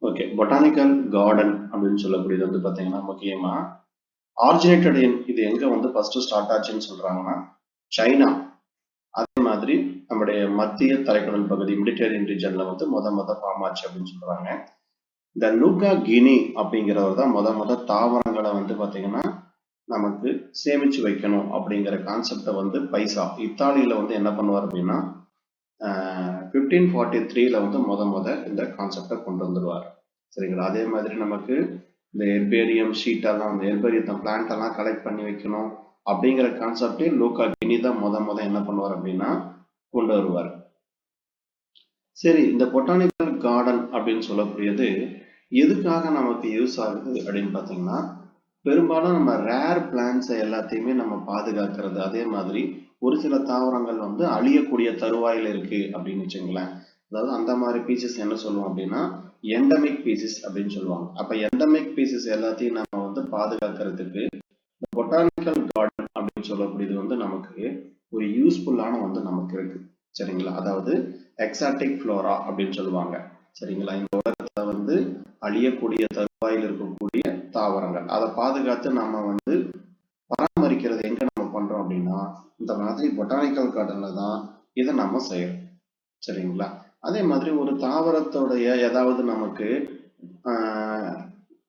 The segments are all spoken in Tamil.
ஓகே. பொட்டானிக்கல் கார்டன் அப்படின்னு சொல்லக்கூடியது வந்து பார்த்தீங்கன்னா, முக்கியமா ஆரிஜினேட்டட் இது எங்க வந்து ஃபர்ஸ்ட் ஸ்டார்ட் ஆச்சுன்னு சொல்றாங்கன்னா, சைனா. அதே மாதிரி நம்முடைய மத்திய தரைக்கடல் பகுதி மெடிட்டரேனியன் ரீஜன்ல வந்து மொத ஃபார்ம் ஆச்சு அப்படின்னு சொல்றாங்க. இந்த லூகா கினி அப்படிங்கிறவர் தான் மொத தாவரங்களை வந்து பார்த்தீங்கன்னா, நமக்கு சேமிச்சு வைக்கணும் அப்படிங்கிற கான்செப்டை வந்து பைசா இத்தாலியில வந்து என்ன பண்ணுவார் அப்படின்னா 1543ல வந்து முத இந்த கான்செப்டை கொண்டு வந்துடுவார். சரிங்களா? அதே மாதிரி நமக்கு இந்த ஹெர்பேரியம் ஷீட்டெல்லாம் இந்த ஹெர்பேரியத்தை பிளான்ட் எல்லாம் கலெக்ட் பண்ணி வைக்கணும் அப்படிங்கிற கான்செப்டே லூகா கினி தான் முத என்ன பண்ணுவார் அப்படின்னா கொண்டு வருவார். சரி, இந்த பொட்டானிக்கல் கார்டன் அப்படின்னு சொல்லக்கூடியது எதுக்காக நமக்கு யூஸ் ஆகுது அப்படின்னு பார்த்தீங்கன்னா, பெரும்பாலும் நம்ம ரேர் பிளான்ட்ஸை எல்லாத்தையுமே நம்ம பாதுகாக்கிறது. அதே மாதிரி ஒரு சில தாவரங்கள் வந்து அழியக்கூடிய தருவாயில் இருக்கு அப்படின்னு வச்சுங்களேன். அதாவது அந்த மாதிரி பீசஸ் என்ன சொல்லுவோம் அப்படின்னா எண்டமிக் பீசஸ் அப்படின்னு சொல்லுவாங்க. அப்ப எண்டமிக் பீசஸ் எல்லாத்தையும் நம்ம வந்து பாதுகாக்கிறதுக்கு பொட்டானிக்கல் கார்டன் அப்படின்னு சொல்லக்கூடியது வந்து நமக்கு ஒரு யூஸ்ஃபுல்லான வந்து நமக்கு இருக்கு. சரிங்களா? அதாவது எக்ஸாட்டிக் ஃப்ளோரா அப்படின்னு சொல்லுவாங்க. சரிங்களா? இந்த உலகத்துல வந்து அழியக்கூடிய தருவாயில் இருக்கக்கூடிய தாவரங்கள் அதை பாதுகாத்து நம்ம வந்து பராமரிக்கிறது எங்க நம்ம பண்றோம் அப்படின்னா இந்த மாதிரி பொட்டானிக்கல் கார்டன்ல தான் இதை நம்ம செய்யறோம். சரிங்களா? அதே மாதிரி ஒரு தாவரத்தோடைய ஏதாவது நமக்கு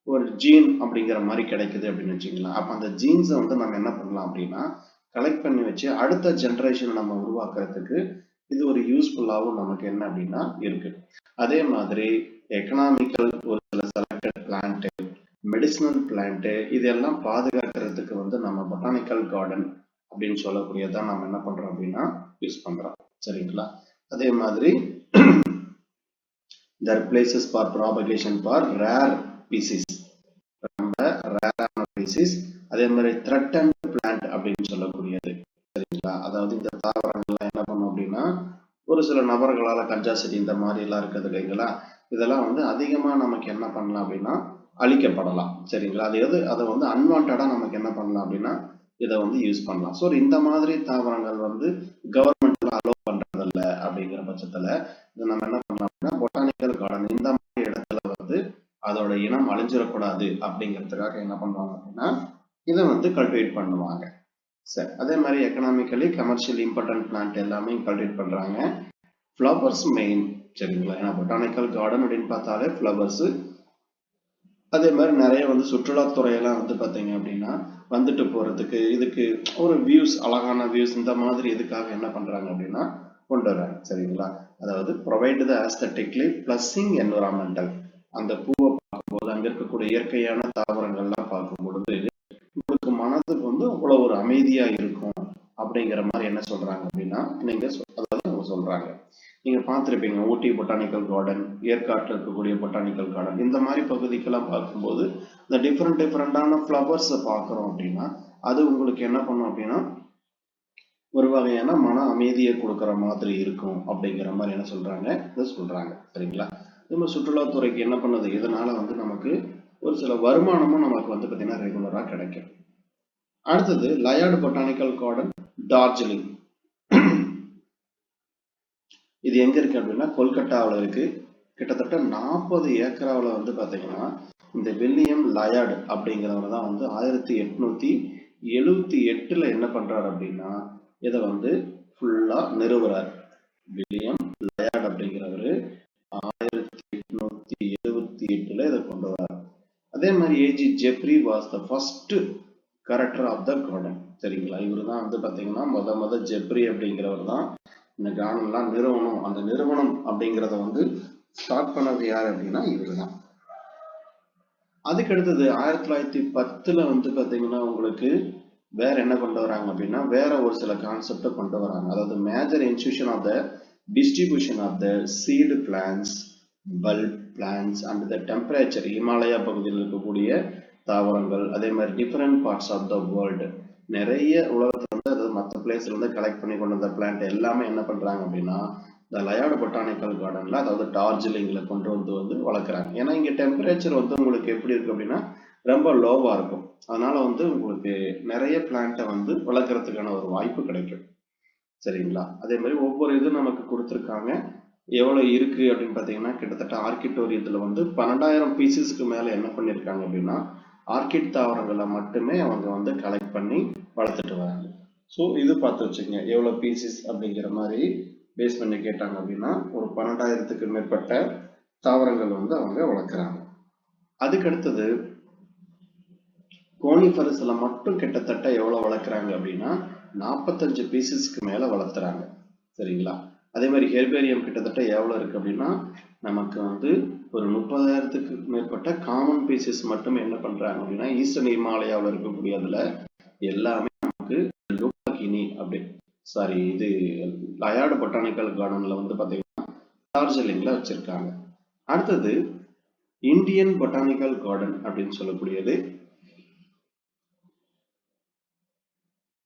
ஒரு ஜீன் அப்படிங்கிற மாதிரி கிடைக்குது அப்படின்னு வச்சுக்கலாம். அப்ப அந்த ஜீன்ஸை வந்து நம்ம என்ன பண்ணலாம் அப்படின்னா கலெக்ட் பண்ணி வச்சு அடுத்த ஜென்ரேஷன் நம்ம உருவாக்குறதுக்கு இது ஒரு யூஸ்ஃபுல்லாகவும் நமக்கு என்ன அப்படின்னா இருக்கு. அதே மாதிரி எக்கனாமிக்கல் ஒரு சில செலக்டட் பிளான்ட், மெடிசினல் பிளான்ட் இதெல்லாம் பாதுகாக்கிறதுக்கு வந்து நம்ம பொட்டானிக்கல் கார்டன் அப்படின்னு சொல்லக்கூடியதான் நம்ம என்ன பண்றோம் அப்படின்னா யூஸ் பண்றோம். சரிங்களா? அதே மாதிரி there are places for propagation for rare species. ரேரான ஸ்பீசிஸ். அதே மாதிரி த்ரெட்டன்ட் பிளான்ட் அப்படின்னு சொல்லக்கூடியது. சரிங்களா? அதாவது இந்த தாவரங்கள்லாம் என்ன பண்ணும் அப்படின்னா ஒரு சில நபர்களால கஞ்சா செடி இந்த மாதிரி எல்லாம் இருக்குது இல்லைங்களா? இதெல்லாம் வந்து அதிகமா நமக்கு என்ன பண்ணலாம் அப்படின்னா அழிக்கப்படலாம். சரிங்களா? அதை வந்து அன்வான்டா நமக்கு என்ன பண்ணலாம் அப்படின்னா இதை வந்து யூஸ் பண்ணலாம். ஸோ இந்த மாதிரி தாவரங்கள் வந்து கவர்மெண்ட்ல அலோவ் பண்றதில்ல அப்படிங்கிற பட்சத்துல இதை நம்ம என்ன பண்ணலாம் அப்படின்னா பொட்டானிக்கல் கார்டன் இந்த மாதிரி இடத்துல வந்து அதோட இனம் அழிஞ்சிடக்கூடாது அப்படிங்கிறதுக்காக என்ன பண்ணுவாங்க அப்படின்னா இதை வந்து கல்டிவேட் பண்ணுவாங்க. சரி, அதே மாதிரி எக்கனாமிக்கலி கமர்ஷியல் இம்பார்ட்டன்ட் பிளான்ட் எல்லாமே கல்டிவேட் பண்றாங்க. Flowers main. சரிங்களா? ஏன்னா பொட்டானிக்கல் கார்டன் அப்படின்னு பார்த்தாலே ஃப்ளவர்ஸ். அதே மாதிரி நிறைய வந்து சுற்றுலாத்துறையெல்லாம் வந்து பார்த்தீங்க அப்படின்னா வந்துட்டு போறதுக்கு இதுக்கு ஒரு வியூஸ், அழகான வியூஸ் இந்த மாதிரி எதுக்காக என்ன பண்றாங்க அப்படின்னா கொண்டு வர்றாங்க. சரிங்களா? அதாவது ப்ரொவைட் த ஆஸ்தட்டிக்லி பிளஸ்ஸிங் என்விரான்மெண்டல். அந்த பூவை பார்க்கும்போது அங்க இருக்கக்கூடிய இயற்கையான தாவரங்கள்லாம் பார்க்கும் பொழுது உங்களுக்கு மனதுக்கு வந்து அவ்வளவு ஒரு அமைதியா இருக்கும் அப்படிங்கிற மாதிரி என்ன சொல்றாங்க அப்படின்னா நீங்க அதாவது அவங்க சொல்றாங்க. நீங்க பார்த்துருப்பீங்க ஊட்டி பொட்டானிக்கல் கார்டன், ஏற்காட்டில் இருக்கக்கூடிய பொட்டானிக்கல் கார்டன் இந்த மாதிரி பகுதிக்கெல்லாம் பார்க்கும்போது இந்த டிஃப்ரெண்டான ஃப்ளவர்ஸை பார்க்குறோம் அப்படின்னா அது உங்களுக்கு என்ன பண்ணும் அப்படின்னா ஒரு வகையான மன அமைதியை கொடுக்குற மாதிரி இருக்கும் அப்படிங்கிற மாதிரி என்ன சொல்றாங்க இதை சொல்றாங்க. சரிங்களா? நம்ம சுற்றுலாத்துறைக்கு என்ன பண்ணுது இதனால வந்து நமக்கு ஒரு சில வருமானமும் நமக்கு வந்து பார்த்தீங்கன்னா ரெகுலரா கிடைக்கும். அடுத்தது லயார்டு பொட்டானிக்கல் கார்டன், டார்ஜிலிங். இது எங்க இருக்கு அப்படின்னா கொல்கட்டாவில் இருக்கு. கிட்டத்தட்ட 40 ஏக்கராவில் வந்து பார்த்தீங்கன்னா இந்த வில்லியம் லயார்டு அப்படிங்கிறவர் தான் வந்து 1878ல என்ன பண்றாரு அப்படின்னா இதை வந்து ஃபுல்லா நிறுவுறார். வில்லியம் லயார்டு அப்படிங்கிறவரு 1878ல இதை கொண்டு வரார். அதே மாதிரி AG Jeffrey was the first curator of the garden. சரிங்களா? இவரு தான் வந்து பாத்தீங்கன்னா முத ஜெப்ரி அப்படிங்கிறவர் தான் இந்த கார்டன் எல்லாம் நிறுவனம். அந்த நிறுவனம் அப்படிங்கிறத வந்து ஸ்டார்ட் பண்ணது யார் அப்படின்னா இவரு தான். அதுக்கு அடுத்தது 1910ல வந்து பாத்தீங்கன்னா உங்களுக்கு வேற என்ன கொண்டு வராங்க அப்படின்னா வேற ஒரு சில கான்செப்டை கொண்டு வராங்க. அதாவது major institution of the distribution of the seed plants, bulb plants and the temperature. Himalaya பகுதியில் இருக்கக்கூடிய தாவரங்கள், அதே மாதிரி different parts of the world, நிறைய உலகத்துல வந்து அதாவது மற்ற பிளேஸ்ல இருந்து கலெக்ட் பண்ணி கொண்டு வந்த பிளான்ட் எல்லாமே என்ன பண்றாங்க அப்படின்னா இந்த லயார்டு பொட்டானிக்கல் கார்டன்ல அதாவது டார்ஜிலிங்ல கொண்டு வந்து வளர்க்குறாங்க. ஏன்னா இங்க டெம்பரேச்சர் வந்து உங்களுக்கு எப்படி இருக்கு அப்படின்னா ரொம்ப லோவா இருக்கும். அதனால வந்து உங்களுக்கு நிறைய பிளான்ட்டை வந்து வளர்க்கறதுக்கான ஒரு வாய்ப்பு கிடைக்கும். சரிங்களா? அதே மாதிரி ஒவ்வொரு இது நமக்கு கொடுத்துருக்காங்க. எவ்வளவு இருக்கு அப்படின்னு பாத்தீங்கன்னா கிட்டத்தட்ட ஆர்கிட்டோரியத்துல வந்து 12,000 பீசஸ்க்கு மேல என்ன பண்ணிருக்காங்க அப்படின்னா ஆர்கிட் தாவரங்களை மட்டுமே அவங்க வந்து கலெக்ட் பண்ணி வளர்த்துட்டு வராங்க. ஸோ இது பார்த்து வச்சுக்கோங்க எவ்வளவு பீசஸ் அப்படிங்கிற மாதிரி பேஸ் பண்ணி கேட்டாங்க அப்படின்னா ஒரு 12,000க்கு மேற்பட்ட தாவரங்கள் வந்து அவங்க வளர்க்குறாங்க. அதுக்கு அடுத்தது கோனிஃபரஸ்ல மட்டும் கிட்டத்தட்ட எவ்வளவு வளர்க்குறாங்க அப்படின்னா 45 பீசஸ்க்கு மேல வளர்த்துறாங்க. சரிங்களா? அதே மாதிரி ஹெர்பேரியம் கிட்டத்தட்ட எவ்வளவு இருக்கு அப்படின்னா நமக்கு வந்து ஒரு 30,000க்கு மேற்பட்ட காமன் பீசஸ் மட்டும் என்ன பண்றாங்க அப்படின்னா ஈஸ்டர்ன் இமாலயாவில் இருக்கக்கூடியதுல எல்லாமே நமக்கு லூபாகினி அப்படி சாரி இது லயார்டு பொட்டானிக்கல் கார்டன்ல வந்து பாத்தீங்கன்னா டார்ஜிலிங்ல வச்சிருக்காங்க. அடுத்தது இந்தியன் பொட்டானிக்கல் கார்டன் அப்படின்னு சொல்லக்கூடியது.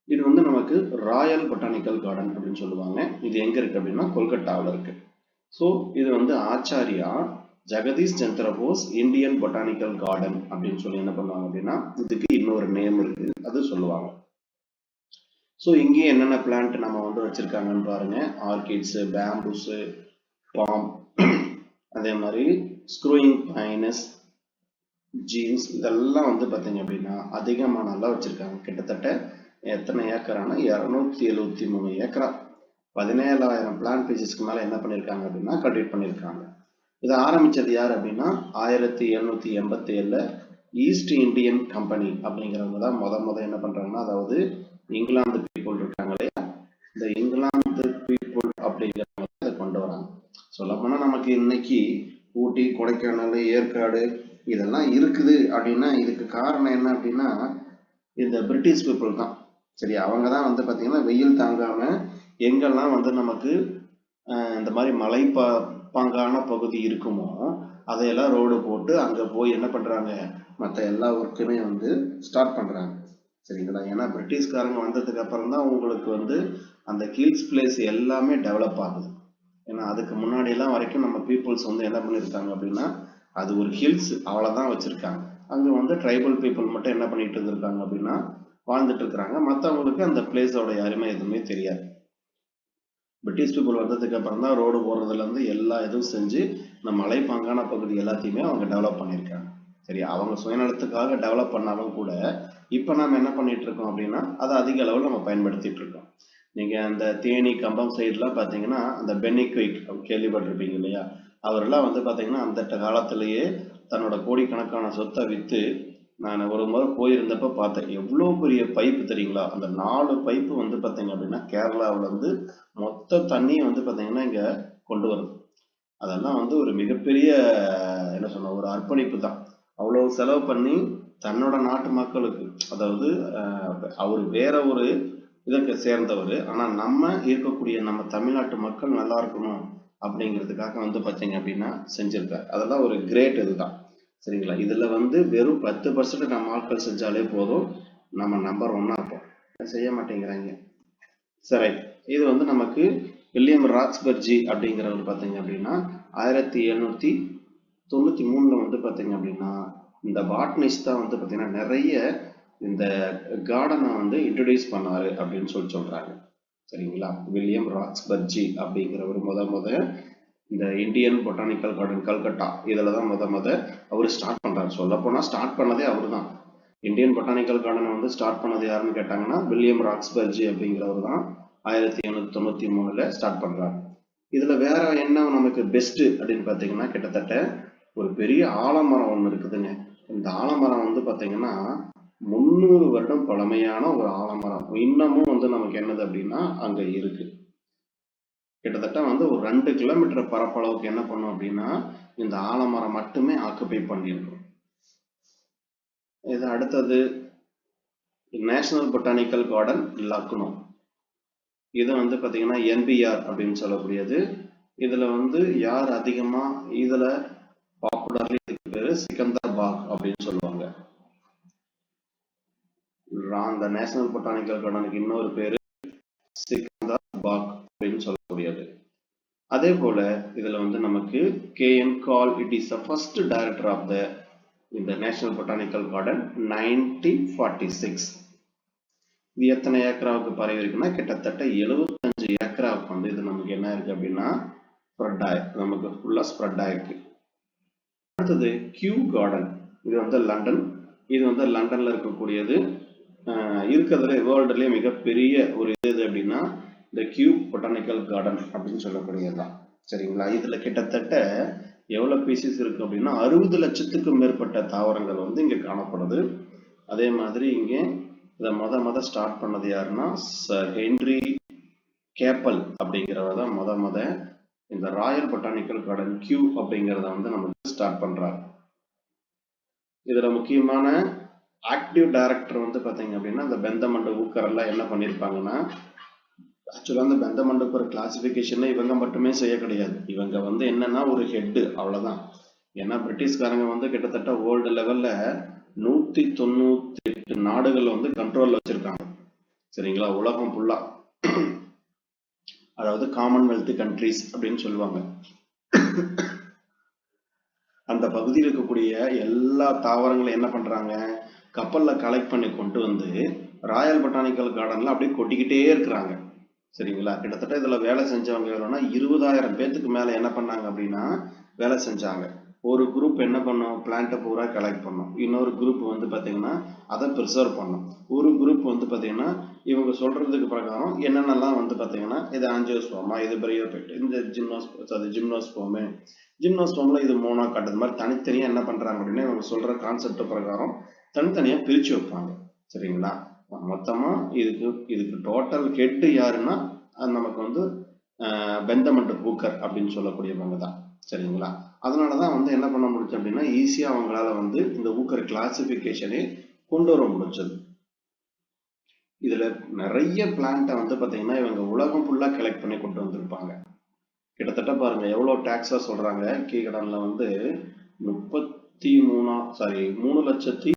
இது வந்து நமக்கு ராயல் பொட்டானிக்கல் கார்டன் அப்படின்னு சொல்லுவாங்க. இது எங்க இருக்கு அப்படின்னா கொல்கட்டாவில் இருக்கு. ஸோ இது வந்து Acharya Jagadish Chandra Bose Indian botanical garden அப்படின்னு சொல்லி என்ன பண்ணுவாங்க அப்படின்னா இதுக்கு இன்னொரு நேம் இருக்கு அது சொல்லுவாங்க. ஸோ இங்கே என்னென்ன பிளான்ட் நம்ம வந்து வச்சிருக்காங்கன்னு பாருங்க. ஆர்கிட்ஸ், பேம்பூஸ், பாம், அதே மாதிரி ஸ்க்ரூயிங் பைனஸ், ஜீன்ஸ் இதெல்லாம் வந்து பார்த்தீங்க அப்படின்னா அதிகமான நல்லா வச்சிருக்காங்க. கிட்டத்தட்ட எத்தனை ஏக்கரானா 273 ஏக்கரா 17,000 பிளான்ட் பீசஸ்க்கு மேல என்ன பண்ணிருக்காங்க அப்படின்னா கல்டிவேட் பண்ணிருக்காங்க. இதை ஆரம்பிச்சது யார் அப்படின்னா 1787ல ஈஸ்ட் இந்தியன் கம்பெனி அப்படிங்கிறவங்க தான் முத என்ன பண்றாங்கன்னா அதாவது இங்கிலாந்து பீப்புள் இருக்காங்க இல்லையா இந்த இங்கிலாந்து பீப்புள் அப்படிங்கிறவங்க அதை கொண்டு வராங்க. சொல்ல போனா நமக்கு இன்னைக்கு ஊட்டி, கொடைக்கானல், ஏற்காடு இதெல்லாம் இருக்குது அப்படின்னா இதுக்கு காரணம் என்ன அப்படின்னா இந்த பிரிட்டிஷ் பீப்புள் தான். சரி, அவங்க தான் வந்து பார்த்தீங்கன்னா வெயில் தாங்காம எங்கெல்லாம் வந்து நமக்கு இந்த மாதிரி பாங்கான பகுதி இருக்குமோ அதையெல்லாம் ரோடு போட்டு அங்கே போய் என்ன பண்ணுறாங்க மற்ற எல்லா ஒர்க்குமே வந்து ஸ்டார்ட் பண்ணுறாங்க. சரிங்களா? ஏன்னா பிரிட்டிஷ்காரங்க வந்ததுக்கு அப்புறம் தான் உங்களுக்கு வந்து அந்த ஹில்ஸ் பிளேஸ் எல்லாமே டெவலப் ஆகுது. ஏன்னா அதுக்கு முன்னாடியெல்லாம் வரைக்கும் நம்ம பீப்புள்ஸ் வந்து என்ன பண்ணியிருக்காங்க அப்படின்னா அது ஒரு ஹில்ஸ் அவ்வளோதான் வச்சுருக்காங்க. அங்கே வந்து ட்ரைபல் பீப்புள் மட்டும் என்ன பண்ணிட்டு இருந்திருக்காங்க அப்படின்னா வாழ்ந்துட்டு இருக்கிறாங்க. மற்றவங்களுக்கு அந்த பிளேஸோட யாருமே எதுவுமே தெரியாது. பிரிட்டிஷ் பீப்புள் வந்ததுக்கு அப்புறம் தான் ரோடு போடுறதுலேருந்து எல்லா இதுவும் செஞ்சு இந்த மலைப்பாங்கான பகுதி எல்லாத்தையுமே அவங்க டெவலப் பண்ணியிருக்காங்க. சரி, அவங்க சுயநலத்துக்காக டெவலப் பண்ணாலும் கூட இப்போ நம்ம என்ன பண்ணிட்டு இருக்கோம் அப்படின்னா அதை அதிக அளவில் நம்ம பயன்படுத்திட்டு இருக்கோம். நீங்க அந்த தேனி, கம்பம் சைட்லாம் பார்த்தீங்கன்னா அந்த பென்னி குயிக் கேள்விப்பட்டிருப்பீங்க இல்லையா? அவரெல்லாம் வந்து பார்த்தீங்கன்னா அந்த காலத்திலேயே தன்னோட கோடிக்கணக்கான சொத்தை விற்று நான் ஒரு முறை போயிருந்தப்ப பார்த்தேன். எவ்வளோ பெரிய பைப்பு தெரியுங்களா? அந்த 4 பைப்பு வந்து பார்த்தீங்க அப்படின்னா கேரளாவில் வந்து மொத்த தண்ணியை வந்து பார்த்தீங்கன்னா இங்கே கொண்டு வருது. அதெல்லாம் வந்து ஒரு மிகப்பெரிய என்ன சொன்ன ஒரு அர்ப்பணிப்பு தான். அவ்வளோ செலவு பண்ணி தன்னோட நாட்டு மக்களுக்கு அதாவது அவர் வேற ஒரு இதற்கு சேர்ந்தவர், ஆனால் நம்ம இருக்கக்கூடிய நம்ம தமிழ்நாட்டு மக்கள் நல்லா இருக்கணும் அப்படிங்கிறதுக்காக வந்து பார்த்தீங்க அப்படின்னா செஞ்சிருக்காரு. அதெல்லாம் ஒரு கிரேட் இதுதான். சரிங்களா? இதுல வந்து வெறும் 10% நம்ம ஆட்கள் செஞ்சாலே போதும், நம்ம நம்பர் 1 இருப்போம். செய்ய மாட்டேங்கிறாங்க. சரி, இது வந்து நமக்கு வில்லியம் ராக்ஸ்பர்ஜி அப்படிங்கிறவர் பார்த்தீங்க அப்படின்னா 1793ல வந்து பார்த்தீங்க அப்படின்னா இந்த பாட்னிஸ்ட் தான் வந்து பார்த்தீங்கன்னா நிறைய இந்த கார்டனை வந்து இன்ட்ரடியூஸ் பண்ணாரு அப்படின்னு சொல்றாங்க. சரிங்களா? வில்லியம் ராக்ஸ்பர்ஜி அப்படிங்கிறவர் முத இந்த இந்தியன் பொட்டானிக்கல் கார்டன் கல்கட்டா இதுல தான் முத அவர் ஸ்டார்ட் பண்றாரு. சொல்ல போனா ஸ்டார்ட் பண்ணதே அவரு தான். இந்தியன் பொட்டானிக்கல் கார்டனை வந்து ஸ்டார்ட் பண்ணது யாருன்னு கேட்டாங்கன்னா வில்லியம் ராக்ஸ்பர்ஜி அப்படிங்கிறவர் தான் 1793ல ஸ்டார்ட் பண்றாரு. இதுல வேற என்ன நமக்கு பெஸ்ட் அப்படின்னு பாத்தீங்கன்னா கிட்டத்தட்ட ஒரு பெரிய ஆலமரம் ஒண்ணு இருக்குதுங்க. இந்த ஆலமரம் வந்து பாத்தீங்கன்னா 300 வருடம் பழமையான ஒரு ஆலமரம் இன்னமும் வந்து நமக்கு என்னது அப்படின்னா அங்க இருக்கு. கிட்டத்தட்ட வந்து ஒரு 2 கிலோமீட்டர் பரப்பளவுக்கு என்ன பண்ணும் அப்படின்னா இந்த ஆலமரம் மட்டுமே ஆக்குபை பண்ணிருக்கும். இது அடுத்தது நேஷனல் பொட்டானிக்கல் கார்டன் லக்னோ. இது வந்து பாத்தீங்கன்னா NBR அப்படின்னு சொல்லக்கூடியது. இதுல வந்து யார் அதிகமா இதுல பாப்புலர்லி இதுக்கு பேரு சிக்கந்தர் பாக் அப்படின்னு சொல்லுவாங்க. அந்த நேஷனல் பொட்டானிக்கல் கார்டனுக்கு இன்னொரு பேரு சிக்கந்தர் பாக் அப்படின்னு சொல்லக்கூடியது. அதே போல இதுல வந்து நமக்கு KM Call, it is the first director of the இந்த நேஷனல் பொட்டானிக்கல் கார்டன் 1946. இது எத்தனை ஏக்கராவுக்கு பரவி இருக்குன்னா கிட்டத்தட்ட 75 ஏக்கராவுக்கு வந்து இது நமக்கு என்ன இருக்கு அப்படின்னா ஸ்ப்ரெட் நமக்கு ஃபுல்லா ஸ்ப்ரெட் ஆயிருக்கு. அடுத்தது கியூ கார்டன். இது வந்து லண்டன். இது வந்து லண்டன்ல இருக்கக்கூடியது. இருக்கிறதுல வேர்ல்டுலயே மிகப்பெரிய ஒரு இது அப்படின்னா இந்த கியூ பொட்டானிக்கல் கார்டன் அப்படின்னு சொல்லக்கூடியதுதான். சரிங்களா? இதுல கிட்டத்தட்ட எவ்வளவு பீசஸ் இருக்கு அப்படின்னா 60 லட்சத்துக்கும் மேற்பட்ட தாவரங்கள் வந்து இங்க காணப்படுது. அதே மாதிரி இங்க இதை மொத ஸ்டார்ட் பண்ணது யாருன்னா சர் ஹென்றி கேப்பல் அப்படிங்கிறவர் தான் மொத இந்த ராயல் பொட்டானிக்கல் கார்டன் கியூ அப்படிங்கிறத வந்து நமக்கு ஸ்டார்ட் பண்றாரு. இதுல முக்கியமான ஆக்டிவ் டைரக்டர் வந்து பாத்தீங்க அப்படின்னா இந்த பெந்தமண்ட ஊக்கர் எல்லாம் என்ன பண்ணிருப்பாங்கன்னா, ஆக்சுவலா அந்த பெந்தமண்டுக்கு ஒரு கிளாசிபிகேஷன் இவங்க மட்டுமே செய்ய கிடையாது. இவங்க வந்து என்னன்னா ஒரு ஹெட், அவ்வளவுதான். ஏன்னா பிரிட்டிஷ்காரங்க வந்து கிட்டத்தட்ட வேர்ல்டு லெவல்ல 198 நாடுகள் வந்து கண்ட்ரோல்ல வச்சிருக்காங்க. சரிங்களா? உலகம் ஃபுல்லா, அதாவது காமன்வெல்த் கண்ட்ரிஸ் அப்படின்னு சொல்லுவாங்க. அந்த பகுதியில் இருக்கக்கூடிய எல்லா தாவரங்களும் என்ன பண்றாங்க, கப்பல்ல கலெக்ட் பண்ணி கொண்டு வந்து ராயல் பொட்டானிக்கல் கார்டன்ல அப்படியே கொட்டிக்கிட்டே இருக்கிறாங்க. சரிங்களா? கிட்டத்தட்ட இதுல வேலை செஞ்சவங்க எவ்வளோன்னா 20,000 பேத்துக்கு மேல என்ன பண்ணாங்க அப்படின்னா வேலை செஞ்சாங்க. ஒரு குரூப் என்ன பண்ணும், பிளான்ட்டை பூரா கலெக்ட் பண்ணும். இன்னொரு குரூப் வந்து பாத்தீங்கன்னா அதை ப்ரிசர்வ் பண்ணும். ஒரு குரூப் வந்து பாத்தீங்கன்னா இவங்க சொல்றதுக்கு பிரகாரம் என்னென்னலாம் வந்து பாத்தீங்கன்னா இது ஆஞ்சியோஸ்போமா, இது பிரையோபெட், இந்த ஜிம்னோஸ்போம்ல இது மோனோ காட்டுறது மாதிரி தனித்தனியா என்ன பண்றாங்க அப்படின்னா இவங்க சொல்ற கான்செப்ட் பிரகாரம் தனித்தனியா பிரிச்சு வைப்பாங்க. சரிங்களா? மொத்தமா இதுக்கு டோட்டல் ஹெட் யாருன்னா நமக்கு வந்து பெந்தமண்ட் பூக்கர் அப்படின்னு சொல்லக்கூடியவங்க தான். சரிங்களா? அதனாலதான் வந்து என்ன பண்ண முடிச்சு அப்படின்னா ஈஸியா அவங்களால வந்து இந்த ஊக்கர் கிளாசிபிகேஷனே கொண்டு வர முடிச்சது. இதுல நிறைய பிளான்ட்டை வந்து பாத்தீங்கன்னா இவங்க உலகம் ஃபுல்லா கலெக்ட் பண்ணி கொண்டு வந்திருப்பாங்க. கிட்டத்தட்ட பாருங்க எவ்வளவு டாக்ஸா சொல்றாங்க. கீழடன்ல வந்து 3 லட்சத்தி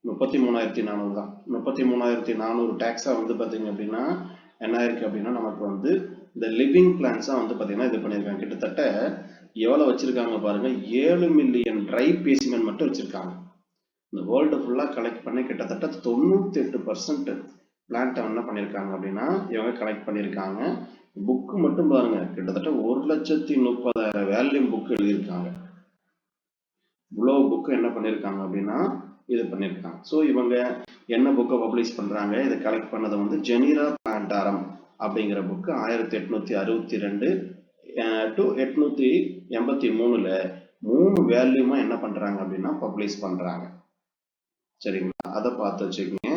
33,400 தான். 33,400 டாக்ஸா வந்து பாத்தீங்க அப்படின்னா என்ன இருக்கு அப்படின்னா நமக்கு வந்து இந்த லிவிங் பிளான்ஸா வந்து பாத்தீங்கன்னா இது பண்ணிருக்காங்க. கிட்டத்தட்ட எவ்வளவு வச்சிருக்காங்க பாருங்க, 7 மில்லியன் ட்ரை ஸ்பெசிமென் மட்டும் வச்சிருக்காங்க. இந்த வேர்ல்டு ஃபுல்லா கலெக்ட் பண்ணி கிட்டத்தட்ட 98% பிளான்ட்டை என்ன பண்ணிருக்காங்க அப்படின்னா இவங்க கலெக்ட் பண்ணிருக்காங்க. புக்கு மட்டும் பாருங்க, கிட்டத்தட்ட 1,30,000 வேல்யூம் புக் எழுதியிருக்காங்க. இவ்வளவு புக்கு என்ன பண்ணிருக்காங்க அப்படின்னா இது பண்ணிருக்காங்க. ஸோ இவங்க என்ன புக்கை பப்ளிஷ் பண்றாங்க, இதை கலெக்ட் பண்ணதை வந்து ஜெனிரா பிளான்டாரம் அப்படிங்கிற புக்கு 1862 டு 883ல 3 வேல்யூமா என்ன பண்றாங்க அப்படின்னா பப்ளிஷ் பண்றாங்க. சரிங்களா? அதை பார்த்து வச்சுக்கோங்க.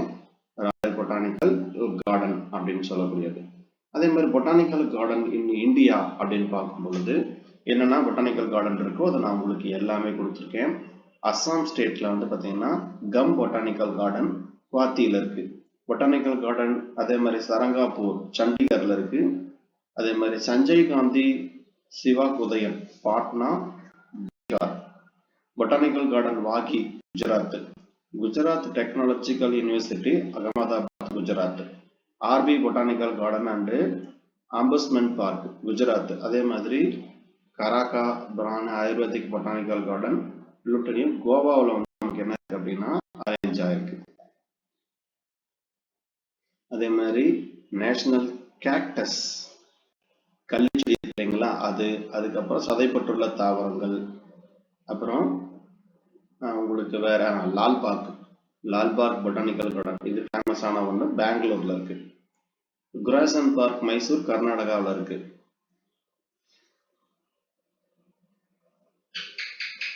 ராயல் பொட்டானிக்கல் கார்டன் அப்படின்னு சொல்லக்கூடியது. அதே மாதிரி பொட்டானிக்கல் கார்டன் இன் இந்தியா அப்படின்னு பார்க்கும் பொழுது என்னன்னா பொட்டானிக்கல் கார்டன் இருக்கோ அதை நான் உங்களுக்கு எல்லாமே கொடுத்துருக்கேன். அஸ்ஸாம் ஸ்டேட்ல வந்து பாத்தீங்கன்னா கம் பொட்டானிக்கல் கார்டன் குவாத்தியில இருக்கு. பொட்டானிக்கல் கார்டன் அதே மாதிரி சரங்காப்பூர் சண்டிகர்ல இருக்கு. அதே மாதிரி Sanjay Gandhi Jaivik Udyan Patna Bihar. Botanical garden Waghai Gujarat technological university Ahmedabad Gujarat. ஆர்பி botanical garden and amusement park Gujarat. அதே மாதிரி கராக்கா பிரான் ஆயுர்வேதிக் பொட்டானிக்கல் கார்டன் லுட்டனியம் கோவாவில் வந்து நமக்கு என்ன இருக்கு அப்படின்னா அரேஞ்ச் ஆயிருக்கு. அதே மாதிரி நேஷனல் கேக்டஸ் கல்லிச்செடி இல்லைங்களா, அதுக்கப்புறம் சதைப்பட்டுள்ள தாவரங்கள். அப்புறம் உங்களுக்கு வேற லால்பார்க் பொட்டானிக்கல் கார்டன், இது ஃபேமஸான ஒன்று, பெங்களூர்ல இருக்கு. குராசன் பார்க் மைசூர் கர்நாடகாவில் இருக்கு.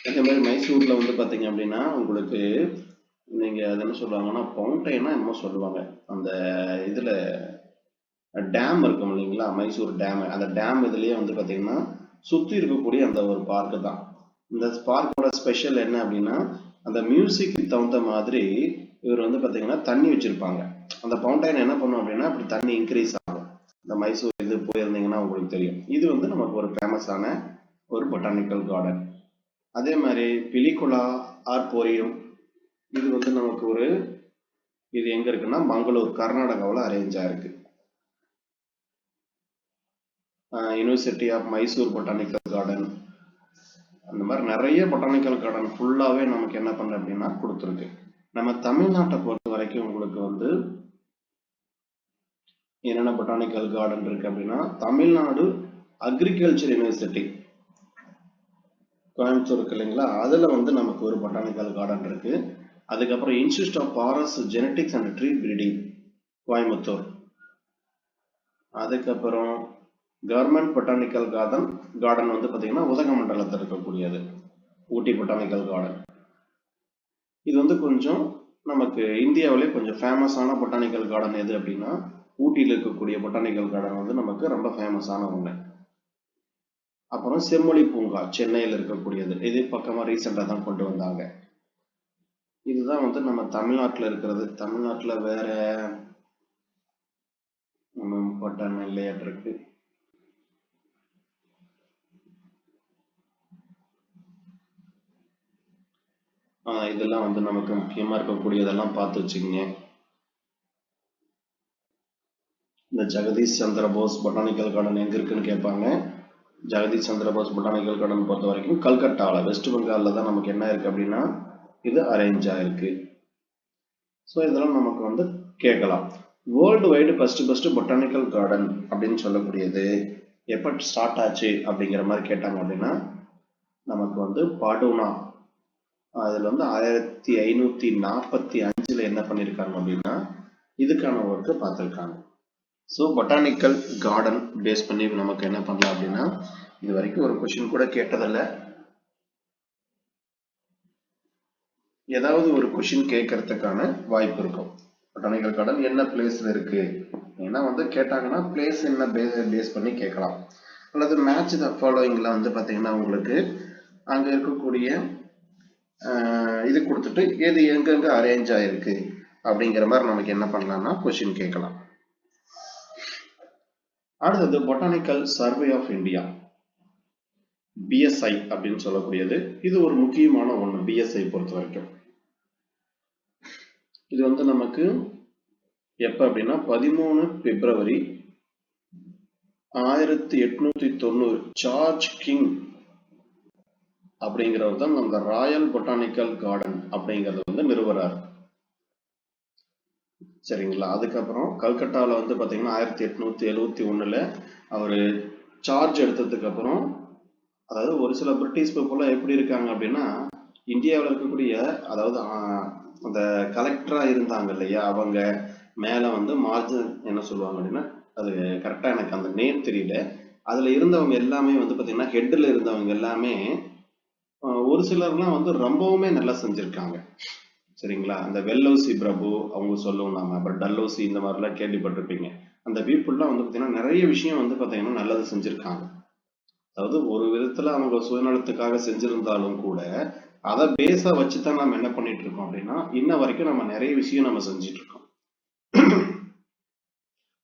அதே மாதிரி மைசூர்ல வந்து பாத்தீங்க அப்படின்னா உங்களுக்கு நீங்க அது என்ன சொல்லுவாங்கன்னா பவுண்டைனா என்னமோ சொல்லுவாங்க. அந்த இதுல டேம் இருக்கும் இல்லைங்களா, மைசூர் டேம். அந்த டேம் இதுலயே வந்து பாத்தீங்கன்னா சுத்தி இருக்கக்கூடிய அந்த ஒரு பார்க்கு தான். இந்த பார்க்கோட ஸ்பெஷல் என்ன அப்படின்னா அந்த மியூசிக்கு தகுந்த மாதிரி இவர் வந்து பாத்தீங்கன்னா தண்ணி வச்சிருப்பாங்க. அந்த பவுண்டைன் என்ன பண்ணும் அப்படின்னா அப்படி தண்ணி இன்க்ரீஸ் ஆகும். இந்த மைசூர் இது போயிருந்தீங்கன்னா உங்களுக்கு தெரியும். இது வந்து நமக்கு ஒரு ஃபேமஸான ஒரு பொட்டானிக்கல் கார்டன். அதே மாதிரி பிலிகுலா ஆர்போரியம், இது வந்து நமக்கு இது எங்க இருக்குன்னா மங்களூர் கர்நாடகாவில் அரேஞ்ச் ஆயிருக்கு. University of Mysore botanical garden, அந்த மாதிரி நிறைய பொட்டானிக்கல் கார்டன் ஃபுல்லாவே நமக்கு என்ன பண்ண அப்படின்னா கொடுத்துருக்கு. நம்ம தமிழ்நாட்டை பொறுத்த வரைக்கும் உங்களுக்கு வந்து என்னென்ன பொட்டானிக்கல் கார்டன் இருக்கு அப்படின்னா, தமிழ்நாடு அக்ரிகல்ச்சர் யூனிவர்சிட்டி கோயம்புத்தூர் இருக்கு இல்லைங்களா, அதுல வந்து நமக்கு ஒரு பொட்டானிக்கல் கார்டன் இருக்கு. அதுக்கப்புறம் institute of forest genetics and tree breeding Coimbatore. அதுக்கப்புறம் கவர்மெண்ட் பொட்டானிக்கல் கார்டன் வந்து பாத்தீங்கன்னா உதகமண்டலத்தில் இருக்கக்கூடியது ஊட்டி பொட்டானிக்கல் கார்டன். இது வந்து கொஞ்சம் நமக்கு இந்தியாவிலே கொஞ்சம் ஃபேமஸான பொட்டானிக்கல் கார்டன் எது அப்படின்னா, ஊட்டியில் இருக்கக்கூடிய பொட்டானிக்கல் கார்டன் வந்து நமக்கு ரொம்ப ஃபேமஸான ஒன்று. அப்புறம் செம்மொழி பூங்கா சென்னையில் இருக்கக்கூடியது, இது பக்கமா ரீசெண்டா தான் கொண்டு வந்தாங்க. இதுதான் வந்து நம்ம தமிழ்நாட்டில் இருக்கிறது. தமிழ்நாட்டில் வேற ஒன்றும் இம்பார்ட்டன் இல்லையாட்டு இருக்கு. இதெல்லாம் வந்து நமக்கு முக்கியமா இருக்கக்கூடியதெல்லாம் பார்த்து வச்சுக்கோங்க. இந்த ஜெகதீஷ் சந்திர போஸ் பொட்டானிக்கல் கார்டன் எங்க இருக்குன்னு கேட்பாங்க. ஜெகதீஷ் சந்திர போஸ் பொட்டானிக்கல் கார்டன் பொறுத்த வரைக்கும் கல்கட்டாவில் வெஸ்ட் பெங்காலில் தான் நமக்கு என்ன இருக்கு அப்படின்னா இது அரேஞ்ச் ஆயிருக்கு. ஸோ இதெல்லாம் நமக்கு வந்து கேட்கலாம். World wide first botanical garden அப்படின்னு சொல்லக்கூடியது எப்போ ஸ்டார்ட் ஆச்சு அப்படிங்கிற மாதிரி கேட்டாங்க அப்படின்னா, நமக்கு வந்து படுனா அதில் வந்து 1545 என்ன பண்ணியிருக்காங்க அப்படின்னா இதுக்கான ஒர்க்கு பார்த்துருக்காங்க. ஸோ பொட்டானிக்கல் கார்டன் பேஸ் பண்ணி நமக்கு என்ன பண்ணலாம் அப்படின்னா, இது வரைக்கும் ஒரு கொஸ்டின் கூட கேட்டதில்லை. ஏதாவது ஒரு கொஸ்டின் கேட்கறதுக்கான வாய்ப்பு இருக்கும். பொட்டானிக்கல் கார்டன் என்ன பிளேஸ்ல இருக்கு, ஏன்னா வந்து கேட்டாங்கன்னா பிளேஸ் என்ன பேஸ் பண்ணி கேட்கலாம். அல்லது மேட்ச் த ஃபாலோயிங்ல வந்து பாத்தீங்கன்னா உங்களுக்கு அங்க இருக்கக்கூடிய இது கொடுத்துட்டு எது எங்கெங்க அரேஞ்ச் ஆயிருக்கு அப்படிங்கிற மாதிரி நமக்கு என்ன பண்ணலாம்னா கொஸ்டின் கேட்கலாம். அடுத்தது botanical survey of India, BSI அப்படின்னு சொல்லக்கூடியது. இது ஒரு முக்கியமான ஒண்ணு பிஎஸ்ஐ பொறுத்த வரைக்கும். இது வந்து நமக்கு எப்ப அப்படின்னா 13 பிப்ரவரி 1890 ஜார்ஜ் கிங் அப்படிங்கிறவர் தான் அந்த ராயல் பொட்டானிக்கல் கார்டன் அப்படிங்கறது வந்து நிறுவறார். சரிங்களா. அதுக்கப்புறம் கல்கட்டாவில் வந்து பாத்தீங்கன்னா 1871 அவரு சார்ஜ் எடுத்ததுக்கு அப்புறம், அதாவது ஒரு சில பிரிட்டிஷ் பீப்புள் எப்படி இருக்காங்க அப்படின்னா, இந்தியாவில் இருக்கக்கூடிய அதாவது அந்த கலெக்டரா இருந்தாங்க இல்லையா, அவங்க மேல வந்து மார்ஜின் என்ன சொல்லுவாங்க அப்படின்னா, அது கரெக்டா எனக்கு அந்த நேம் தெரியல, அதுல இருந்தவங்க எல்லாமே வந்து பாத்தீங்கன்னா ஹெட்ல இருந்தவங்க எல்லாமே ஒரு சிலர்லாம் வந்து ரொம்பவுமே நல்லா செஞ்சிருக்காங்க. சரிங்களா. அந்த வெல்லௌசி பிரபு அவங்க சொல்லுவோம் நாம, அப்புறம் டல்லௌசி இந்த மாதிரிலாம் கேள்விப்பட்டிருப்பீங்க. அந்த பீப்புள்லாம் வந்து பாத்தீங்கன்னா நிறைய விஷயம் வந்து பாத்தீங்கன்னா நல்லது செஞ்சிருக்காங்க. அதாவது ஒரு விதத்துல அவங்க சுயநலத்துக்காக செஞ்சிருந்தாலும் கூட அதை பேஸா வச்சுதான் நம்ம என்ன பண்ணிட்டு இருக்கோம் அப்படின்னா, இன்ன வரைக்கும் நம்ம நிறைய விஷயம் நம்ம செஞ்சிட்டு இருக்கோம்.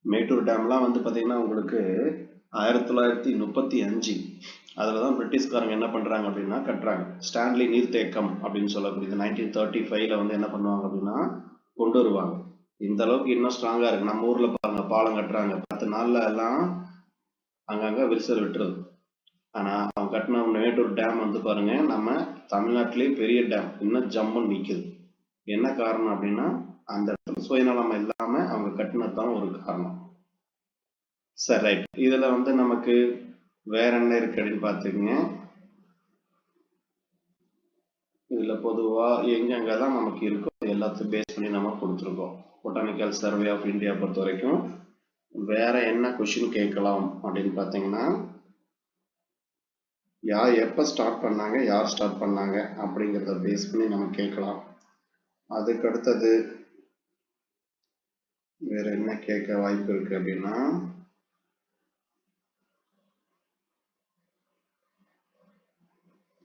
மேட்டூர் டேம்லாம் வந்து பாத்தீங்கன்னா உங்களுக்கு 1935 அதுலதான் பிரிட்டிஷ்காரங்க என்ன பண்றாங்க அப்படின்னா கட்டுறாங்க. ஸ்டான்லி நீர்த்தேக்கம் அப்படின்னு சொல்லக்கூடியது 1935 வந்து என்ன பண்ணுவாங்க அப்படின்னா கொண்டு வருவாங்க. இந்த அளவுக்கு இன்னும் ஸ்ட்ராங்கா இருக்கு. நம்ம ஊர்ல பாருங்க பாலம் கட்டுறாங்க, 10 நாள்ல எல்லாம் அங்கங்க விரிசல் விட்டுருது. ஆனா அவங்க கட்டின மேட்டூர் டேம் வந்து பாருங்க நம்ம தமிழ்நாட்டிலேயே பெரிய டேம், இன்னும் ஜம்முன்னு நிக்குது. என்ன காரணம் அப்படின்னா அந்த இடத்துல சுயநலம் இல்லாம அவங்க கட்டினதுதான் ஒரு காரணம். சரி, ரைட். இதுல வந்து நமக்கு வேற என்ன இருக்கு அப்படின்னு பாத்துக்கங்க. இதுல பொதுவா எங்கெங்கெல்லாம் நமக்கு இருக்கோ எல்லாத்தையும் பேஸ் பண்ணி நம்ம கொடுத்துருக்கோம். பொட்டானிக்கல் சர்வே ஆஃப் இந்தியா பொறுத்த வரைக்கும் வேற என்ன கொஸ்டின் கேட்கலாம் அப்படின்னு பாத்தீங்கன்னா, யார் எப்ப ஸ்டார்ட் பண்ணாங்க, யார் ஸ்டார்ட் பண்ணாங்க அப்படிங்கிறத பேஸ் பண்ணி நம்ம கேட்கலாம். அதுக்கு அடுத்தது வேற என்ன கேட்க வாய்ப்பு இருக்கு அப்படின்னா,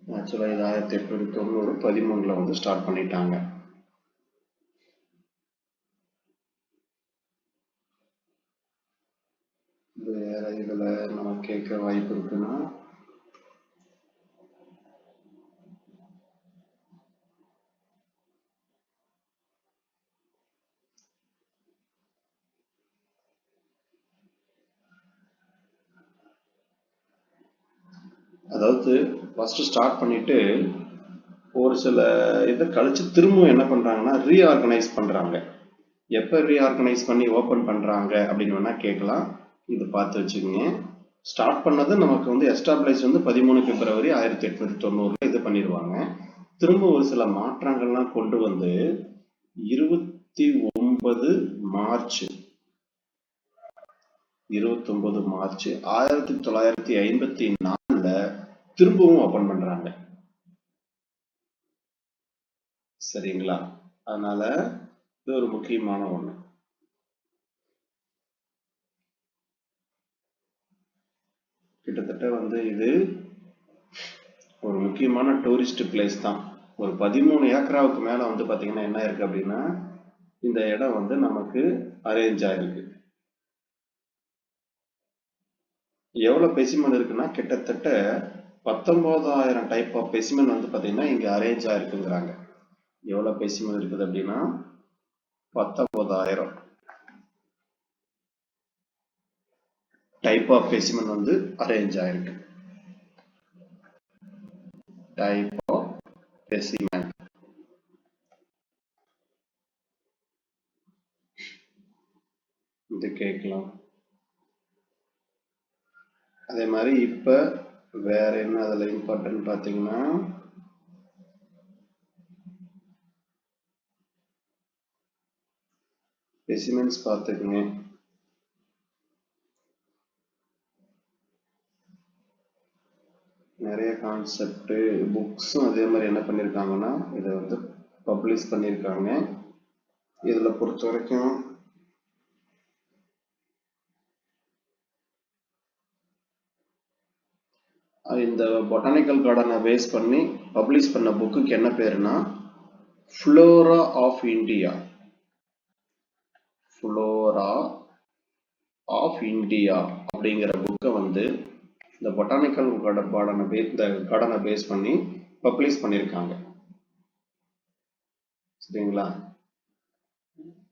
ஆக்சுவலா இது 1890 13 வந்து ஸ்டார்ட் பண்ணிட்டாங்க. வேற இதுல நம்ம கேட்க வாய்ப்பு இருக்குன்னா, அதாவது ஃபர்ஸ்ட் ஸ்டார்ட் பண்ணிட்டு ஒரு சில இதை கழிச்சு திரும்பவும் என்ன பண்றாங்கன்னா ரீஆர்கனைஸ் பண்றாங்க. எப்போ ரீஆர்கனைஸ் பண்ணி ஓப்பன் பண்ணுறாங்க அப்படின்னு வேணால் கேட்கலாம். இது பார்த்து வச்சுக்கோங்க. ஸ்டார்ட் பண்ணது நமக்கு வந்து எஸ்டாப்ளிஷ் வந்து 13 பிப்ரவரி 1890 இது பண்ணிடுவாங்க. திரும்ப ஒரு சில மாற்றங்கள்லாம் கொண்டு வந்து 29 மார்ச் 1954 திரும்பவும் ஓபன் பண்றாங்க. சரிங்களா? அதனால இது ஒரு முக்கியமான ஒண்ணு. கிட்டத்தட்ட வந்து இது ஒரு முக்கியமான டூரிஸ்ட் பிளேஸ் தான். ஒரு 13 ஏக்கராவுக்கு மேல வந்து பாத்தீங்கன்னா என்ன இருக்கு அப்படின்னா இந்த இடம் வந்து நமக்கு அரேஞ்ச் ஆயிருக்கு. எவ்வளவு ஸ்பெசிமென் இருக்குன்னா கிட்டத்தட்ட 19,000 டைப் ஆஃப் ஸ்பெசிமென் வந்து பாத்தீங்கன்னா இங்க அரேஞ்ச் ஆயிருக்குங்கிறாங்க. எவ்வளவு ஸ்பெசிமென் இருக்குது அப்படின்னா 19,000 டைப் ஆஃப் ஸ்பெசிமென் வந்து அரேஞ்ச் ஆயிருக்கு. டைப் ஆஃப் ஸ்பெசிமென் இது கேட்கலாம். அதே மாதிரி இப்ப வேற என்ன அதுல இம்பார்ட்டன்ட் பாத்தீங்கன்னா ஸ்பெசிமென்ஸ் பார்த்துக்குங்க. நிறைய கான்செப்ட் புக்ஸும் அதே மாதிரி என்ன பண்ணியிருக்காங்கன்னா இதை வந்து பப்ளிஷ் பண்ணியிருக்காங்க. இதுல பொறுத்த வரைக்கும் இந்த பொட்டானிக்கல் கார்டனை பேஸ் பண்ணி பப்ளிஷ் பண்ண புக்குக்கு என்ன பேருனா flora of India. Flora of India அப்படிங்கிற புக்கை வந்து இந்த பொட்டானிக்கல் கார்டனை பேஸ் பண்ணி பப்ளிஷ் பண்ணியிருக்காங்க. சரிங்களா?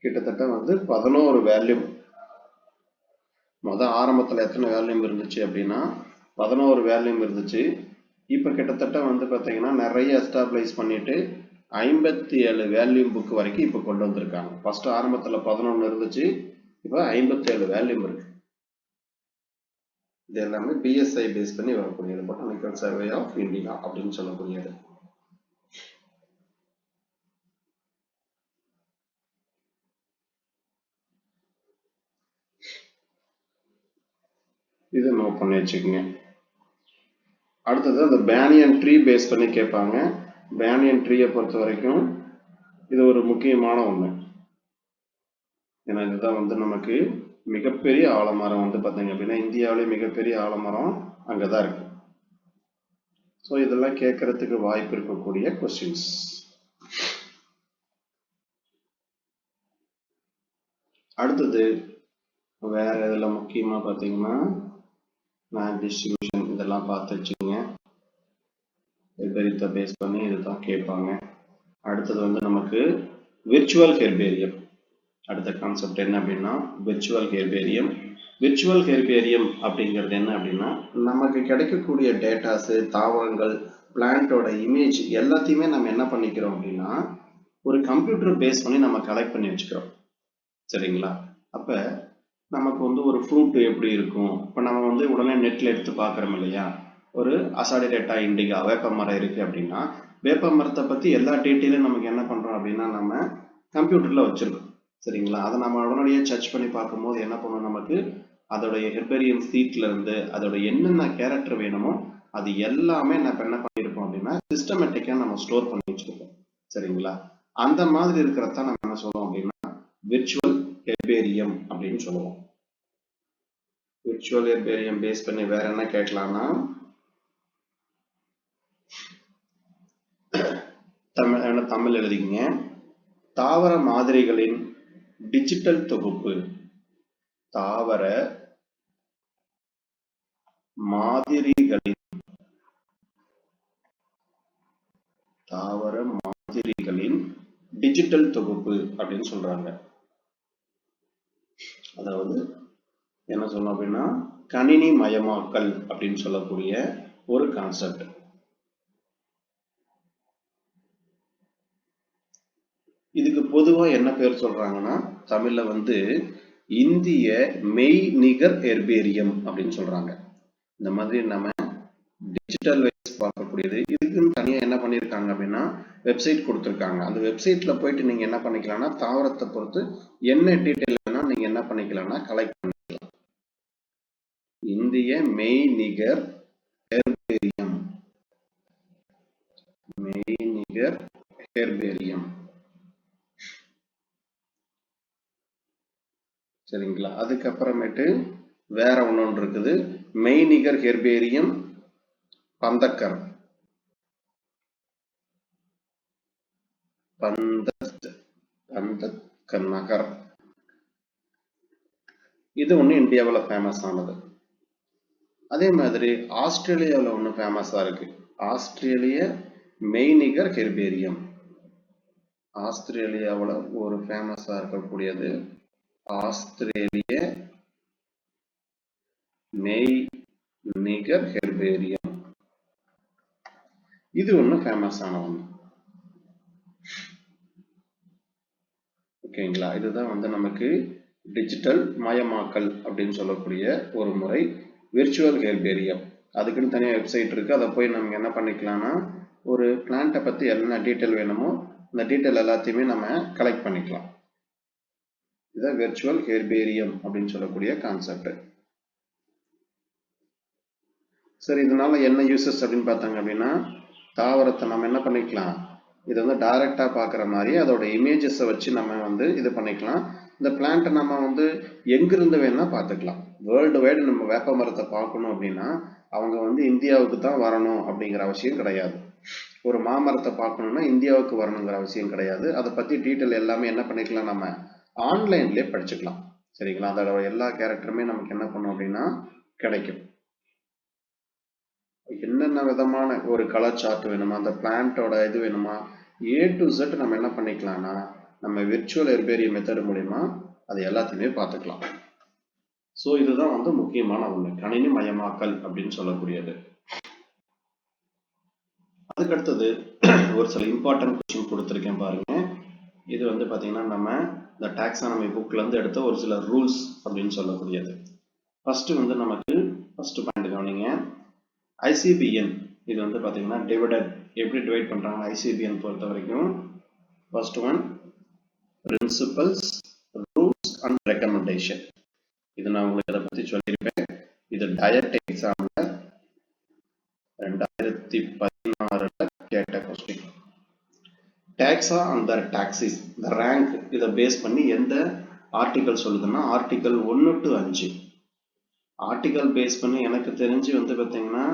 கிட்டத்தட்ட வந்து 11 வேல்யூம். ஆரம்பத்தில் எத்தனை வேல்யூம் இருந்துச்சு அப்படின்னா 11 வேல்யூம் இருந்துச்சு. இப்போ கிட்டத்தட்ட வந்து பார்த்தீங்கன்னா நிறைய எஸ்டாப்ளைஸ் பண்ணிட்டு 57 வேல்யூம் புக் வரைக்கும் இப்போ கொண்டு வந்திருக்காங்க. ஃபர்ஸ்ட் ஆரம்பத்தில் 11 இருந்துச்சு, இப்போ 57 வேல்யூம் இருக்கு. இது எல்லாமே பிஎஸ்ஐ பேஸ் பண்ணி வரக்கூடியது, பொட்டானிக்கல் சர்வே ஆஃப் இந்தியா அப்படின்னு சொல்லக்கூடியது. இது நோட் பண்ணி வச்சுக்கோங்க. அடுத்தது அந்த பேனியன் ட்ரீ பேஸ் பண்ணி கேட்பாங்க. பேனியன் ட்ரீயை பொறுத்த வரைக்கும் இது ஒரு முக்கியமான ஒண்ணு. ஏன்னா இதுதான் வந்து நமக்கு மிகப்பெரிய ஆலமரம் வந்து பார்த்தீங்க அப்படின்னா இந்தியாவிலே மிகப்பெரிய ஆலமரம் அங்கதான் இருக்கு. ஸோ இதெல்லாம் கேட்கறதுக்கு வாய்ப்பு இருக்கக்கூடிய கொஸ்டின்ஸ். அடுத்தது வேற இதுல முக்கியமா பார்த்தீங்கன்னா மேக் டிஸ்ட்ரிபியூஷன் இதெல்லாம் பார்த்து வச்சுக்கோங்க. ஹெர்பேரியத்தை பேஸ் பண்ணி இதுதான் கேட்பாங்க. அடுத்தது வந்து நமக்கு விர்ச்சுவல் ஹெர்பேரியம். அடுத்த கான்செப்ட் என்ன அப்படின்னா விர்ச்சுவல் ஹெர்பேரியம். விர்ச்சுவல் ஹெர்பேரியம் அப்படிங்கிறது என்ன அப்படின்னா நமக்கு கிடைக்கக்கூடிய டேட்டாஸ், தாவரங்கள், பிளான்ட்டோட இமேஜ் எல்லாத்தையுமே நம்ம என்ன பண்ணிக்கிறோம் அப்படின்னா ஒரு கம்ப்யூட்டர் பேஸ் பண்ணி நம்ம கலெக்ட் பண்ணி வச்சுக்கிறோம். சரிங்களா? அப்ப நமக்கு வந்து ஒரு ஃப்ரூட் எப்படி இருக்கும், இப்போ நம்ம வந்து உடனே நெட்ல எடுத்து பார்க்குறோம் இல்லையா, ஒரு அசாடிரேட்டா இண்டிகா வேப்ப மரம் இருக்கு அப்படின்னா வேப்ப மரத்தை பத்தி எல்லா டீட்டெயிலும் நமக்கு என்ன பண்றோம் அப்படின்னா நம்ம கம்ப்யூட்டர்ல வச்சிருக்கோம். சரிங்களா? அதை நம்ம உடனடியாக சர்ச் பண்ணி பார்க்கும்போது என்ன பண்ணும், நமக்கு அதோடைய ஹெர்பேரியம் சீட்ல இருந்து அதோட என்னென்ன கேரக்டர் வேணுமோ அது எல்லாமே நம்ம என்ன பண்ணியிருப்போம் அப்படின்னா சிஸ்டமேட்டிக்கா நம்ம ஸ்டோர் பண்ணி வச்சிருப்போம். சரிங்களா? அந்த மாதிரி இருக்கிறத நம்ம என்ன சொல்லுவோம் அப்படின்னா விர்ச்சுவல் ஹெர்பேரியம் அப்படின்னு சொல்லுவோம். விர்ச்சுவல் ஹெர்பேரியம் பேஸ் பண்ணி வேற என்ன கேட்கலாம்னா தமிழ் எழுதிங்க. தாவர மாதிரிகளின் டிஜிட்டல் தொகுப்பு. தாவர மாதிரிகளின் டிஜிட்டல் தொகுப்பு அப்படின்னு சொல்றாங்க. அதாவது என்ன சொல்லணும் அப்படின்னா கணினி மயமாக்கல் அப்படின்னு சொல்லக்கூடிய ஒரு கான்செப்ட். இதுக்கு பொதுவா என்ன பேர் சொல்றாங்கன்னா தமிழ்ல வந்து இந்திய மெய்நிகர் ஹெர்பேரியம் அப்படின்னு சொல்றாங்க. இந்த மாதிரி நம்ம டிஜிட்டல் வைஸ் பார்க்கக்கூடியது. இதுக்குன்னு தனியா என்ன பண்ணியிருக்காங்க அப்படின்னா வெப்சைட் கொடுத்துருக்காங்க. அந்த வெப்சைட்ல போயிட்டு நீங்க என்ன பண்ணிக்கலாம்னா தாவரத்தை பொறுத்து என்ன டீட்டெயில் வேணா நீங்க என்ன பண்ணிக்கலாம்னா கலெக்ட் பண்ணிக்கலாம். இந்திய மெய்நிகர் ஹெர்பேரியம், மெய்நிகர் ஹெர்பேரியம், சரிங்களா? அதுக்கப்புறமேட்டு வேற ஒன்று இருக்குது, மெய்நிகர் ஹெர்பேரியம் பந்தக்கர், பந்தக்கர் நகர். இது ஒண்ணு இந்தியாவில் ஃபேமஸ் ஆனது. அதே மாதிரி ஆஸ்திரேலியாவில் ஒன்று ஃபேமஸா இருக்கு, ஆஸ்திரேலிய மெய்நிகர் ஹெர்பேரியம். ஆஸ்திரேலியாவில் ஒரு ஃபேமஸா இருக்கக்கூடியது ஆஸ்திரேலிய மெய்நிகர் ஹெர்பேரியம். இது ஒண்ணு ஃபேமஸ் ஆன ஒண்ணு. ஓகேங்களா? இதுதான் வந்து நமக்கு டிஜிட்டல் மயமாக்கல் அப்படின்னு சொல்லக்கூடிய ஒரு முறை, விர்ச்சுவல் ஹெர்பேரியம். அதுக்குன்னு தனியாக வெப்சைட் இருக்கு, அதை போய் நம்ம என்ன பண்ணிக்கலாம்னா ஒரு பிளான்ட்டை பத்தி என்ன டீட்டெயில் வேணுமோ அந்த டீட்டெயில் எல்லாத்தையுமே நம்ம கலெக்ட் பண்ணிக்கலாம். இதுதான் விர்ச்சுவல் ஹெர்பேரியம் அப்படின்னு சொல்லக்கூடிய கான்செப்ட். சரி, இதனால என்ன யூசஸ் அப்படின்னு பார்த்தாங்க அப்படின்னா தாவரத்தை நம்ம என்ன பண்ணிக்கலாம், இது வந்து டைரக்டா பார்க்குற மாதிரி அதோட இமேஜஸை வச்சு நம்ம வந்து இது பண்ணிக்கலாம். இந்த பிளான்ட்டை நம்ம வந்து எங்கிருந்து வேணா பார்த்துக்கலாம். வேர்ல்டு வைடு நம்ம வேப்ப மரத்தை பார்க்கணும் அப்படின்னா அவங்க வந்து இந்தியாவுக்கு தான் வரணும் அப்படிங்கிற அவசியம் கிடையாது. ஒரு மாமரத்தை பார்க்கணும்னா இந்தியாவுக்கு வரணுங்கிற அவசியம் கிடையாது. அதை பத்தி டீட்டெயில் எல்லாமே என்ன பண்ணிக்கலாம், நம்ம ஆன்லைன்லேயே படிச்சுக்கலாம். சரிங்களா? அதோட எல்லா கேரக்டருமே நமக்கு என்ன பண்ணும் அப்படின்னா கிடைக்கும். என்னென்ன விதமான ஒரு கலர் சார்ட் வேணுமா, அந்த பிளான்ட்டோட இது வேணுமா, A to Z நம்ம என்ன பண்ணிக்கலாம்னா நம்ம விர்ச்சுவல் ஹெர்பேரியம் மெத்தட் மூலிமா அது எல்லாத்தையுமே பார்த்துக்கலாம். ஸோ இதுதான் வந்து முக்கியமான ஒன்று, கணினி மயமாக்கல் அப்படின்னு சொல்லக்கூடியது. அதுக்கடுத்தது ஒரு சில இம்பார்ட்டன்ட் கொஸ்டின் கொடுத்துருக்கேன் பாருங்க. இது வந்து பார்த்தீங்கன்னா நம்ம இந்த டாக்ஸானமி புக்ல இருந்து எடுத்த ஒரு சில ரூல்ஸ் அப்படின்னு சொல்லக்கூடியது. ஃபர்ஸ்ட் வந்து நமக்கு ஃபர்ஸ்ட் பாயிண்ட் கவனிங்க, ICBN. இது வந்து பார்த்தீங்கன்னா டிவைடட், எப்படி டிவைட் பண்றாங்க ICBN பொறுத்த வரைக்கும். First one principles, rules and recommendation. இது நான் உங்களுக்கு இதை பத்தி சொல்லியிருப்பேன். இது டயட் எக்ஸாம்ல 2016 கேட்ட question. டாக்ஸா and the taxis, the rank, இதை பேஸ் பண்ணி எந்த ஆர்டிகல் சொல்லுதுன்னா ஆர்டிகல் 1 to 5. ஆர்டிகல் பேஸ் பண்ணி எனக்கு தெரிஞ்சு வந்து பார்த்தீங்கன்னா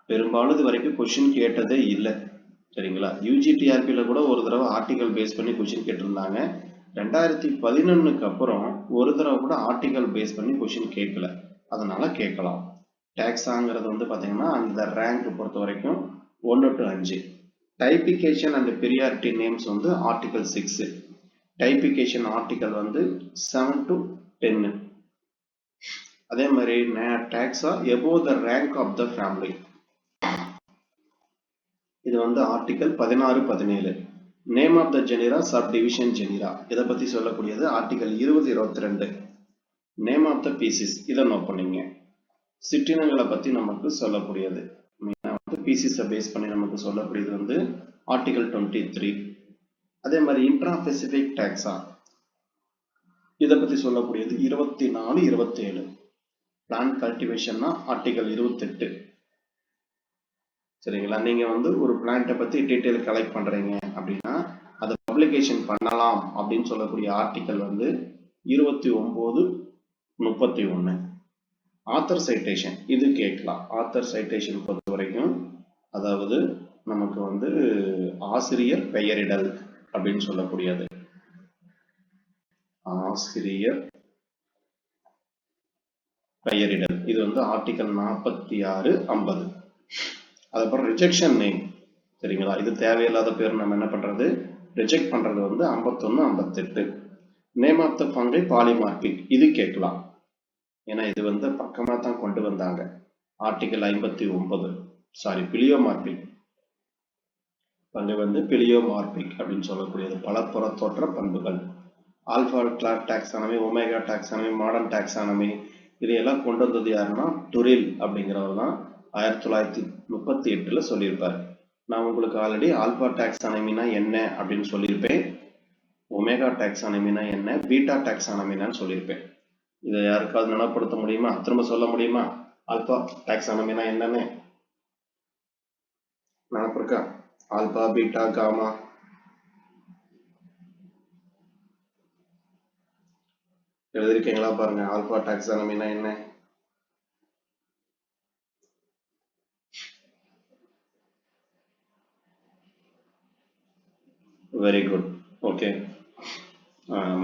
பெரும்பாலும் இது வரைக்கும் கொஸ்டின் கேட்டதே இல்லை. சரிங்களா? UGTRPல கூட ஒரு தடவை ஆர்டிகல் பேஸ் பண்ணி கொஸ்டின் கேட்டிருந்தாங்க. 2011க்கு அப்புறம் ஒரு தடவை கூட ஆர்டிகல் பேஸ் பண்ணி கொஸ்டின் கேட்கல, அதனால கேட்கலாம். டாக்ஸாங்கிறது வந்து பார்த்தீங்கன்னா அந்த ரேங்க் பொறுத்த வரைக்கும் 1 to 5. Typification and priority names வந்து ஆர்டிகல் 6. டைபிகேஷன் ஆர்டிகல் வந்து 7 to 10. அதே மாதிரி taxa above the rank of the family, இது வந்து article 16, 17. Name of the genera, subdivision genera, இதை பத்தி சொல்லக்கூடியது article 20, 22. Name of the species, இதை நோட் பண்ணீங்க. சிற்றினங்களை பத்தி நமக்கு சொல்லக்கூடியது பீசிஸை பேஸ் பண்ணி நமக்கு சொல்லக்கூடியது வந்து ஆர்டிகல் 23. அதே மாதிரி இன்ட்ரா பெசிபிக் டாக்ஸா, இதை பத்தி சொல்லக்கூடியது 24, 27. பிளான்ட் கல்டிவேஷன்னா ஆர்டிகல் 28. சரிங்களா? நீங்க வந்து ஒரு பிளான்ட்டை பத்தி டீட்டெயில் கலெக்ட் பண்றீங்க அப்படின்னா அதை பப்ளிகேஷன் பண்ணலாம் அப்படின்னு சொல்லக்கூடிய ஆர்டிகல் வந்து 29, 31. ஆத்தர் சைட்டேஷன், இது கேட்கலாம். ஆத்தர் சைட்டேஷன் பொறுத்த வரைக்கும் அதாவது நமக்கு வந்து ஆசிரியர் பெயரிடல் அப்படின்னு சொல்லக்கூடியது. ஆசிரியர் பெயரிடல் இது வந்து ஆர்டிகல் 46, 50. அதுக்கப்புறம் ரிஜெக்ஷன் நேம். சரிங்களா? இது தேவையில்லாத பேர் நம்ம என்ன பண்றது, ரிஜெக்ட் பண்றது வந்து 51, 58. Name of the fungi polymorphic, இது கேட்கலாம். ஏன்னா இது வந்து பக்கமா தான் கொண்டு வந்தாங்க. Article 59, sorry pleomorphic. பங்கு வந்து பிலியோமார்பிக் அப்படின்னு சொல்லக்கூடியது, பல புறத்தோற்ற பண்புகள். Alpha taxonomy, omega taxonomy, modern taxonomy இதையெல்லாம் கொண்டு வந்தது யாருன்னா டுரில் அப்படிங்கிறவர் தான் 1938 சொல்லியிருப்பார். நான் உங்களுக்கு ஆல்ரெடி ஆல்பா டாக்ஸானமினா என்ன அப்படின்னு சொல்லியிருப்பேன், ஒமேகா டாக்ஸானமினா என்ன, பீட்டா டாக்ஸானமினான்னு சொல்லியிருப்பேன். இதை யாருக்காவது நினைப்படுத்த முடியுமா? திரும்ப சொல்ல முடியுமா? ஆல்பா டாக்ஸானமினா என்னன்னு நினப்பு இருக்கா? ஆல்பா, பீட்டா, காமா எழுதிருக்கீங்களா பாருங்க. ஆல்பா டாக்ஸானமினா என்ன? Very good. Okay.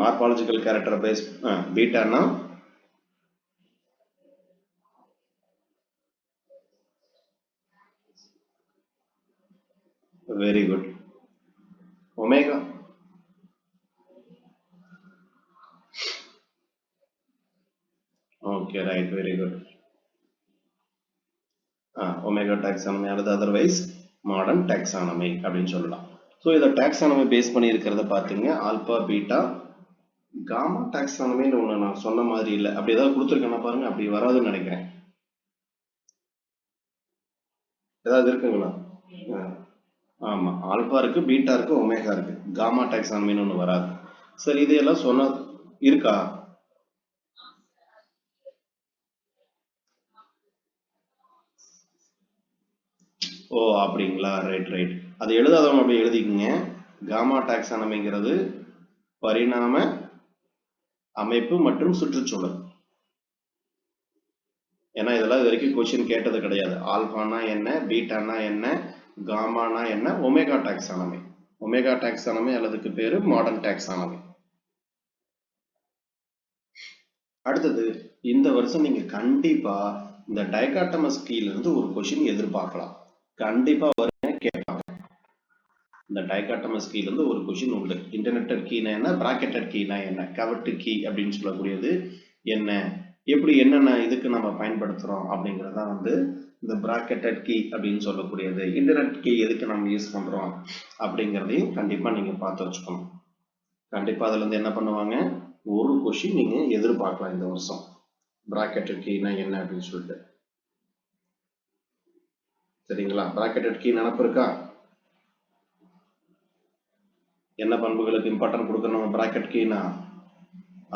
Morphological character base. பீட்டானா very good. Omega okay right, very good. Omega taxonomy அல்லது அதர்வைஸ் மாடர்ன் டாக்ஸானமி அப்படின்னு சொல்லலாம். ஸோ இதை டாக்ஸானமி பேஸ் பண்ணி இருக்கிறத பார்த்தீங்க. ஆல்பா, பீட்டா, காமா டாக்ஸானமின்னு ஒன்று நான் சொன்ன மாதிரி இல்லை. அப்படி ஏதாவது கொடுத்துருக்கேன்னா பாருங்க, அப்படி வராதுன்னு நினைக்கிறேன். ஏதாவது இருக்குங்களா? ஆமா, ஆல்பா இருக்கு, பீட்டா இருக்கு, ஒமேகா இருக்கு. காமா டாக்ஸானமின்னு ஒன்று வராது. சரி, இதையெல்லாம் சொன்ன இருக்கா? ஓ அப்படிங்களா, ரைட் ரைட். அது எழுதாதவங்க அப்படி எழுதிக்கிங்க. காமா டாக்ஸானமிங்கிறது பரிணாம அமைப்பு மற்றும் சுற்றுச்சூழல். ஏன்னா இதெல்லாம் இது வரைக்கும் கொஸ்டின் கேட்டது கிடையாது. ஆல்பானா என்ன, பீட்டானா என்ன, காமானா என்ன, ஒமேகா டாக்ஸானமி. ஒமேகா டாக்ஸானமி அல்லதுக்கு பேரு மாடர்ன் டாக்ஸானமி. அடுத்தது, இந்த வருஷம் நீங்க கண்டிப்பா இந்த டைகாட்டமஸ் கீல இருந்து ஒரு கொஸ்டின் எதிர்பார்க்கலாம். கண்டிப்பா வருங்க, கேட்பாங்க. இந்த டைகாட்டமஸ் கீல இருந்து ஒரு கொஸ்டின் உண்டு. இன்டர்நெட்டட் கீனா என்ன, பிராக்கெட்டட் கீனா என்ன, கவர்ட் கீ அப்படின்னு சொல்லக்கூடியது என்ன, எப்படி என்னென்ன இதுக்கு நம்ம பயன்படுத்துறோம் அப்படிங்கறத வந்து இந்த பிராக்கெட்டட் கீ அப்படின்னு சொல்லக்கூடியது, இன்டர்நெட் கீ எதுக்கு நம்ம யூஸ் பண்றோம் அப்படிங்கிறதையும் கண்டிப்பா நீங்க பார்த்து வச்சுக்கணும். கண்டிப்பா அதுல இருந்து என்ன பண்ணுவாங்க, ஒரு கொஸ்டின் நீங்க எதிர்பார்க்கலாம் இந்த வருஷம். பிராக்கெட்டட் கீனா என்ன அப்படின்னு சொல்லிட்டு. சரிங்களா? பிராக்கெட்டட் கீ நினப்பு இருக்கா? என்ன பண்புகளுக்கு இம்பார்ட்டன்ட் கொடுக்கணும்? பிராக்கெட் கீனா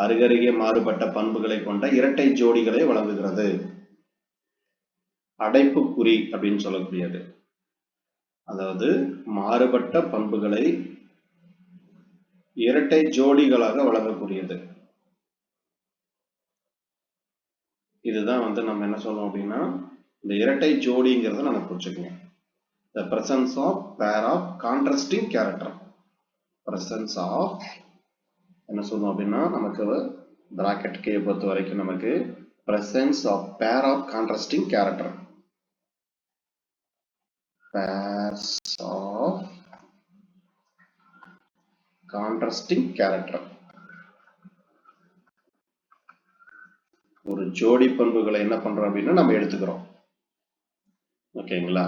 அருகருகே மாறுபட்ட பண்புகளை கொண்ட இரட்டை ஜோடிகளை வழங்குகிறது. அடைப்புக்குறி அப்படின்னு சொல்லக்கூடியது. அதாவது மாறுபட்ட பண்புகளை இரட்டை ஜோடிகளாக வழங்கக்கூடியது. இதுதான் வந்து நம்ம என்ன சொல்றோம் அப்படின்னா, இந்த இரட்டை ஜோடிங்கிறத நம்ம புரிச்சுக்கணும். The presence of pair of contrasting character. Presence of என்ன சொல்றோம் அப்படின்னா, நமக்கு பிராக்கெட் கே பொறுத்த வரைக்கும் நமக்கு presence of pair of contrasting character. Pairs of contrasting character. ஒரு ஜோடி பண்புகளை என்ன பண்றோம் அப்படின்னா நம்ம எடுத்துக்கிறோம். ஓகேங்களா?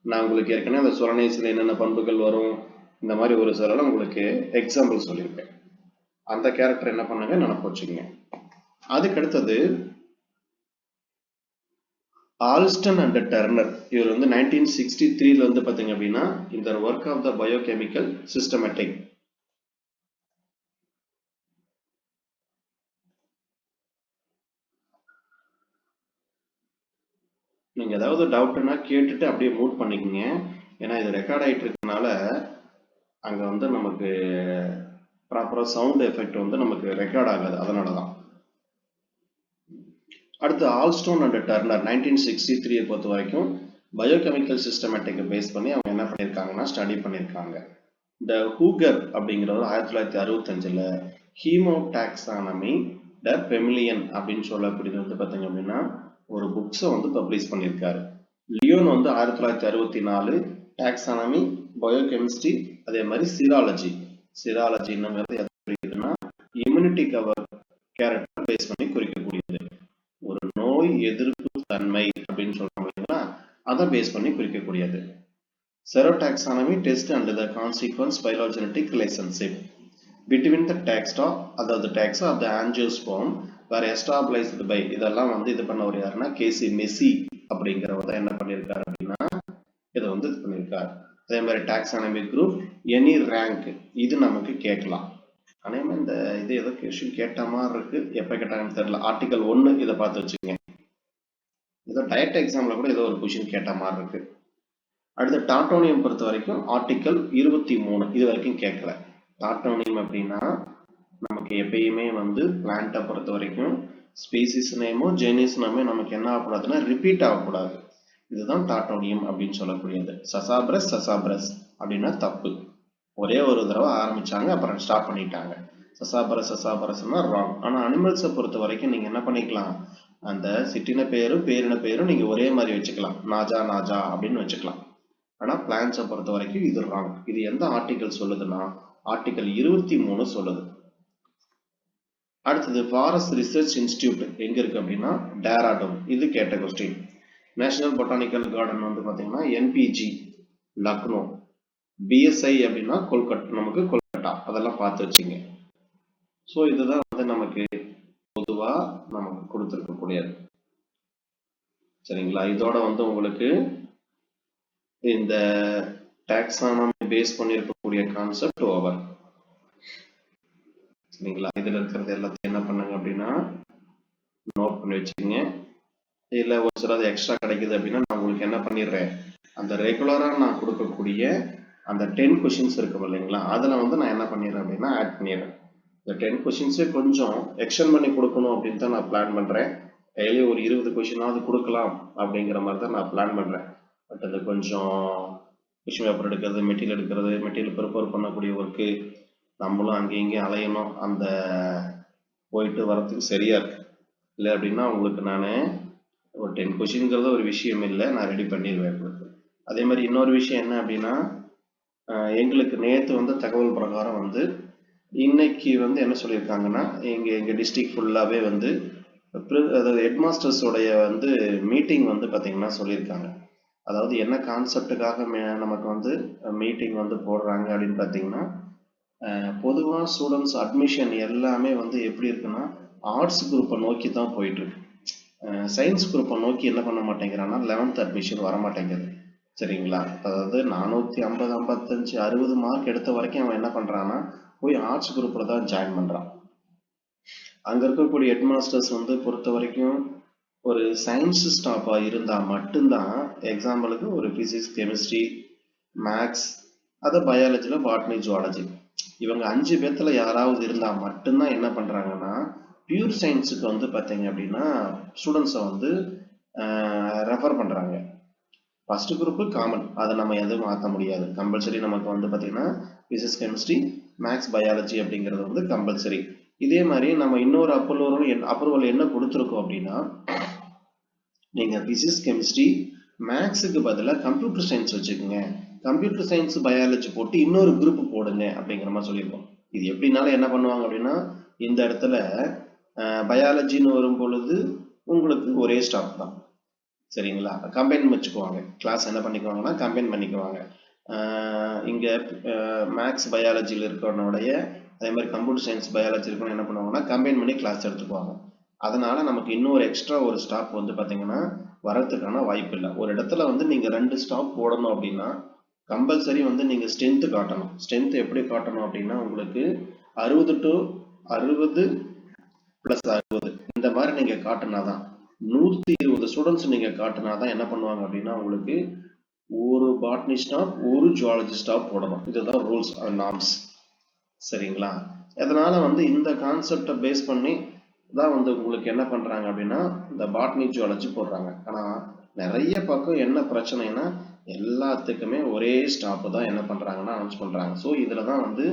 நான் உங்களுக்கு ஏற்கனவே அந்த சொலனேஸ்ல என்னென்ன பண்புகள் வரும், இந்த மாதிரி ஒரு சில உங்களுக்கு எக்ஸாம்பிள் சொல்லியிருப்பேன். அந்த கேரக்டர் என்ன பண்ணுங்க, நினைப்பு வச்சுக்கோங்க. அதுக்கு அடுத்தது ஆல்ஸ்டன் அண்ட் டர்னர். இவர் வந்து 1963 வந்து பாத்தீங்க அப்படின்னா இந்த work of the biochemical systematic. நீங்க ஏதாவது டவுட்னா கேட்டுட்டு அப்படியே மூட் பண்ணிக்கோங்க. ஏன்னா இது ரெக்கார்ட் ஆயிட்டு இருக்கனால அங்க வந்து நமக்கு ப்ராப்பரா சவுண்ட் எஃபெக்ட் வந்து நமக்கு ரெக்கார்ட் ஆகாது, அதனாலதான். அடுத்து ஆல்ஸ்டோன் அண்ட் டர்னர் 1963 பொறுத்த வரைக்கும் பயோகெமிக்கல் சிஸ்டமேட்டிக் பேஸ் பண்ணி அவங்க என்ன பண்ணியிருக்காங்கன்னா ஸ்டடி பண்ணியிருக்காங்க. இந்த ஹூகர் அப்படிங்கிறவர் 1965 ஹீமோடாக்சானமி த பெமிலியன் அப்படின்னு சொல்லக்கூடியது வந்து பார்த்தீங்க அப்படின்னா ஒரு புக்ஸை வந்து பப்ளிஷ் பண்ணியிருக்காரு. லியோன் வந்து 1964 டாக்சானமி, பயோகெமிஸ்ட்ரி, அதே மாதிரி சிராலஜி. சிராலஜிங்கிறது எப்படின்னா இம்யூனிட்டி கவர் கேரக்டர் பேஸ் பண்ணி குறிக்கக்கூடியது. ஒரு நோய் எதிர்ப்பு தன்மை அப்படின்னு சொல்றாங்க இல்லைங்களா, அதை பேஸ் பண்ணி குறிக்கக்கூடியது. Serotaxonomy test and the consequence phylogenetic relationship between the taxa, அதாவது taxa of the angiosperm were established by இதெல்லாம் வந்து இது பண்ணவர் யாருன்னா கேசி மெஸ்ஸி அப்படிங்கிறவர் தான் என்ன பண்ணியிருக்காரு அப்படின்னா இதை வந்து இது பண்ணியிருக்காரு. அதே மாதிரி டாக்ஸானமி குரூப் எனி ரேங்க் இது நமக்கு கேட்கலாம். அதே மாதிரி இந்த இது ஏதோ கொஸ்டின் கேட்ட மாதிரி இருக்கு, எப்போ கேட்டாங்கன்னு தெரியல. ஆர்டிகல் 1 இதை பார்த்து வச்சுக்கோங்க. ஏதோ டயட் எக்ஸாம்ல கூட ஏதோ ஒரு கொஸ்டின் கேட்ட மாதிரி இருக்கு. அடுத்து டாட்டோனியம் பொறுத்த வரைக்கும் ஆர்டிகல் 23 இது வரைக்கும் கேட்கல. டாட்டோனியம் அப்படின்னா நமக்கு எப்பயுமே வந்து பிளான்ட்டை பொறுத்த வரைக்கும் ஸ்பீசிஸ் நேமோ ஜெனிஸ் நேமோ நமக்கு என்ன ஆகக்கூடாதுன்னா ரிப்பீட் ஆகக்கூடாது. இதுதான் டாட்டோனியம் அப்படின்னு சொல்லக்கூடியது. சசாப்ரஸ் சசாப்ரஸ் அப்படின்னா தப்பு, ஒரே ஒரு தடவை ஆரம்பிச்சாங்க அப்புறம் ஸ்டாப் பண்ணிட்டாங்க. சசாபரஸ் சசாபரஸ்னா ராங். ஆனா அனிமல்ஸை பொறுத்த வரைக்கும் நீங்க என்ன பண்ணிக்கலாம், அந்த சிட்டின பேரும் பேரின பேரும் நீங்க ஒரே மாதிரி வச்சுக்கலாம், நாஜா நாஜா அப்படின்னு வச்சுக்கலாம். ஆனா பிளான்ஸை பொறுத்த வரைக்கும் இது ராங். இது எந்த ஆர்டிகல் சொல்லுதுன்னா ஆர்டிகல் 23 சொல்லுது. அடுத்தது ஃபாரஸ்ட் ரிசர்ச் இன்ஸ்டிடியூட் எங்க இருக்கு அப்படின்னா டேராடூன். இது கேட்ட கொஸ்டின். நேஷனல் பொட்டானிக்கல் கார்டன் வந்து பாத்தீங்கன்னா என்பிஜி லக்னோ, பிஎஸ்ஐ அப்படின்னா கொல்கட்டா, நமக்கு கொல்கட்டா, அதெல்லாம் பார்த்து வச்சுங்க. ஸோ இதுதான் வந்து நமக்கு பொதுவா நமக்கு கொடுத்துருக்கக்கூடியது. சரிங்களா? இதோட வந்து உங்களுக்கு இந்த டாக்ஸானமி பேஸ் பண்ணியிருக்கக்கூடிய கான்செப்ட் ஓவர். சரிங்களா? இதுல இருக்கிறது எல்லாத்தையும் என்ன பண்ணுங்க அப்படின்னா நோட் பண்ணி வச்சுக்கோங்க. இல்லை ஒரு சில அது எக்ஸ்ட்ரா கிடைக்குது அப்படின்னா நான் உங்களுக்கு என்ன பண்ணிடுறேன், அந்த ரெகுலராக நான் கொடுக்கக்கூடிய அந்த 10 கொஷின்ஸ் இருக்கும் இல்லைங்களா, அதில் வந்து நான் என்ன பண்ணிடுறேன் அப்படின்னா ஆட் பண்ணிடுறேன். இந்த 10 கொஷின்ஸே கொஞ்சம் எக்ஸ்டெண்ட் பண்ணி கொடுக்கணும் அப்படின்னு தான் நான் பிளான் பண்ணுறேன். டெய்லி ஒரு 20 கொஷினாவது கொடுக்கலாம் அப்படிங்கிற மாதிரி தான் நான் பிளான் பண்ணுறேன். பட் அது கொஞ்சம் கொஷின் பேப்பர் எடுக்கிறது, மெட்டீரியல் எடுக்கிறது, மெட்டீரியல் ப்ரிப்பேர் பண்ணக்கூடிய ஒர்க்கு, நம்மளும் அங்கேயும் இங்கேயும் அலையணும், அந்த போயிட்டு வரத்துக்கு சரியா இருக்கு. இல்லை அப்படின்னா உங்களுக்கு நான் ஒரு 10 கொஷின்ங்கிறது ஒரு விஷயம் இல்லை, நான் ரெடி பண்ணிடுவேன் உங்களுக்கு. அதே மாதிரி இன்னொரு விஷயம் என்ன அப்படின்னா, எங்களுக்கு நேற்று வந்து தகவல் பிரகாரம் வந்து இன்னைக்கு வந்து என்ன சொல்லியிருக்காங்கன்னா எங்கள் டிஸ்ட்ரிக்ட் ஃபுல்லாகவே வந்து அதாவது ஹெட்மாஸ்டர்ஸோடைய வந்து மீட்டிங் வந்து பார்த்தீங்கன்னா சொல்லியிருக்காங்க. அதாவது என்ன கான்செப்டுக்காக நமக்கு வந்து மீட்டிங் வந்து போடுறாங்க அப்படின்னு பார்த்தீங்கன்னா, பொதுவாக ஸ்டூடெண்ட்ஸ் அட்மிஷன் எல்லாமே வந்து எப்படி இருக்குன்னா ஆர்ட்ஸ் குரூப்பை நோக்கி தான் போயிட்டு இருக்கு. சயின்ஸ் குரூப்பை நோக்கி என்ன பண்ண மாட்டேங்கிறான்னா 11th அட்மிஷன் வர மாட்டேங்குது. சரிங்களா? அதாவது 450 55 60 மார்க் எடுத்த வரைக்கும் அவன் என்ன பண்றான்னா போய் ஆர்ட்ஸ் குரூப்ல தான் ஜாயின் பண்றான். அங்க இருக்கக்கூடிய ஹெட்மாஸ்டர்ஸ் வந்து பொறுத்த வரைக்கும் ஒரு சயின்ஸ் ஸ்டாஃபா இருந்தா மட்டும்தான், எக்ஸாம்பிளுக்கு ஒரு பிசிக்ஸ் கெமிஸ்ட்ரி மேக்ஸ், அது பயாலஜில பாட்னி ஜுவாலஜி, இவங்க 5 பேர்த்துல யாராவது இருந்தா மட்டும்தான் என்ன பண்றாங்கன்னா பியூர் சயின்ஸுக்கு வந்து பார்த்தீங்க அப்படின்னா ஸ்டூடெண்ட்ஸை வந்து ரெஃபர் பண்றாங்க. ஃபர்ஸ்ட் குரூப்பு காமன், அதை நம்ம எதுவும் மாற்ற முடியாது. கம்பல்சரி நமக்கு வந்து பார்த்தீங்கன்னா பிசிக்ஸ் கெமிஸ்ட்ரி மேக்ஸ் பயாலஜி அப்படிங்கிறது வந்து கம்பல்சரி. இதே மாதிரி நம்ம இன்னொரு அப்ரூவல் என்ன கொடுத்துருக்கோம் அப்படின்னா, நீங்க பிசிக்ஸ் கெமிஸ்ட்ரி மேக்ஸுக்கு பதிலாக கம்ப்யூட்டர் சயின்ஸ் வச்சுக்கோங்க, கம்ப்யூட்டர் சயின்ஸ் பயாலஜி போட்டு இன்னொரு குரூப் போடுங்க அப்படிங்கிற மாதிரி சொல்லியிருக்கோம். இது எப்படினாலும் என்ன பண்ணுவாங்க அப்படின்னா, இந்த இடத்துல பயாலஜின்னு வரும் பொழுது உங்களுக்கு ஒரே ஸ்டாஃப் தான். சரிங்களா? கம்பைன் வச்சுக்குவாங்க, கிளாஸ் என்ன பண்ணிக்குவாங்கன்னா கம்பைன் பண்ணிக்குவாங்க. இங்க மேக்ஸ் பயாலஜியில் இருக்கிறவனுடைய அதே மாதிரி கம்ப்யூட்டர் சயின்ஸ் பயாலஜி இருக்கணும் என்ன பண்ணுவாங்கன்னா கம்பைன் பண்ணி கிளாஸ் எடுத்துக்குவாங்க. அதனால நமக்கு இன்னொரு எக்ஸ்ட்ரா ஒரு ஸ்டாஃப் வந்து பார்த்தீங்கன்னா வரதுக்கான வாய்ப்பு இல்லை. ஒரு இடத்துல வந்து நீங்க 2 ஸ்டாஃப் போடணும் அப்படின்னா கம்பல்சரி வந்து நீங்க ஸ்ட்ரென்த் காட்டணும். ஸ்ட்ரென்த் எப்படி காட்டணும் அப்படின்னா உங்களுக்கு 60 to 60 + 60 இந்த மாதிரி நீங்க காட்டினாதான், 120 ஸ்டூடெண்ட்ஸ் நீங்க காட்டினாதான் என்ன பண்ணுவாங்க அப்படின்னா உங்களுக்கு ஒரு பாட்னி ஸ்டாஃப் ஒரு ஜுவாலஜி ஸ்டாஃப் போடணும். இதுதான் ரூல்ஸ் அண்ட் நார்ம்ஸ். சரிங்களா? அதனால வந்து இந்த கான்செப்டை பேஸ் பண்ணி தான் வந்து உங்களுக்கு என்ன பண்றாங்க அப்படின்னா இந்த பாட்னி ஜுவாலஜி போடுறாங்க. ஆனா நிறைய பக்கம் என்ன பிரச்சனைனா எல்லாத்துக்குமே ஒரே ஸ்டாஃப் தான் என்ன பண்றாங்கன்னா அனௌன்ஸ் பண்றாங்க. ஸோ இதுல தான் வந்து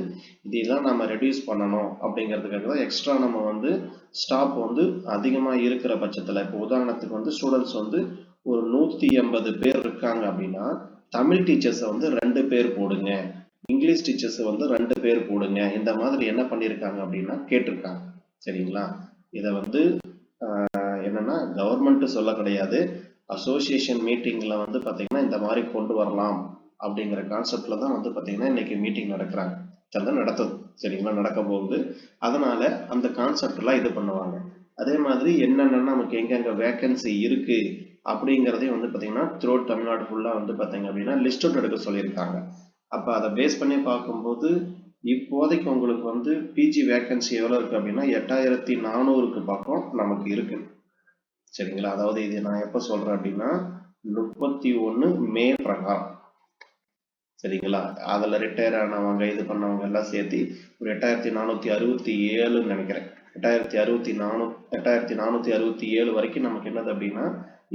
இதெல்லாம் நம்ம ரெடியூஸ் பண்ணணும் அப்படிங்கிறதுக்காக தான் எக்ஸ்ட்ரா நம்ம வந்து ஸ்டாஃப் வந்து அதிகமா இருக்கிற பட்சத்துல, இப்போ உதாரணத்துக்கு வந்து ஸ்டூடெண்ட்ஸ் வந்து ஒரு 180 பேர் இருக்காங்க அப்படின்னா தமிழ் டீச்சர்ஸை வந்து 2 பேர் போடுங்க, இங்கிலீஷ் டீச்சர்ஸ் வந்து 2 பேர் போடுங்க, இந்த மாதிரி என்ன பண்ணியிருக்காங்க அப்படின்னா கேட்டிருக்காங்க. சரிங்களா? இதை வந்து என்னன்னா கவர்மெண்ட் சொல்ல கிடையாது, அசோசியேஷன் மீட்டிங்ல வந்து பார்த்தீங்கன்னா இந்த மாதிரி கொண்டு வரலாம் அப்படிங்கிற கான்செப்ட்ல தான் வந்து பார்த்தீங்கன்னா இன்னைக்கு மீட்டிங் நடக்கிறாங்க, நடத்துது. சரிங்களா, நடக்க போகுது. அதனால அந்த கான்செப்ட்லாம் இது பண்ணுவாங்க. அதே மாதிரி என்னென்ன நமக்கு எங்கெங்க வேக்கன்சி இருக்கு அப்படிங்கிறதையும் வந்து பார்த்தீங்கன்னா த்ரூ தமிழ்நாடு ஃபுல்லாக வந்து பார்த்தீங்க அப்படின்னா லிஸ்ட் அவுட் எடுக்க சொல்லியிருக்காங்க. அப்போ அதை பேஸ் பண்ணி பார்க்கும்போது இப்போதைக்கு உங்களுக்கு வந்து பிஜி வேக்கன்சி எவ்வளோ இருக்கு அப்படின்னா 8400க்கு பக்கம் நமக்கு இருக்கு. சரிங்களா, அதாவது இது நான் எப்போ சொல்றேன் அப்படின்னா 31 மே பிரகாரம். சரிங்களா, அதுல ரிட்டையர் ஆனவங்க இது பண்ணவங்க எல்லாம் சேர்த்து ஒரு 8467 நினைக்கிறேன். 8467 வரைக்கும் நமக்கு என்னது அப்படின்னா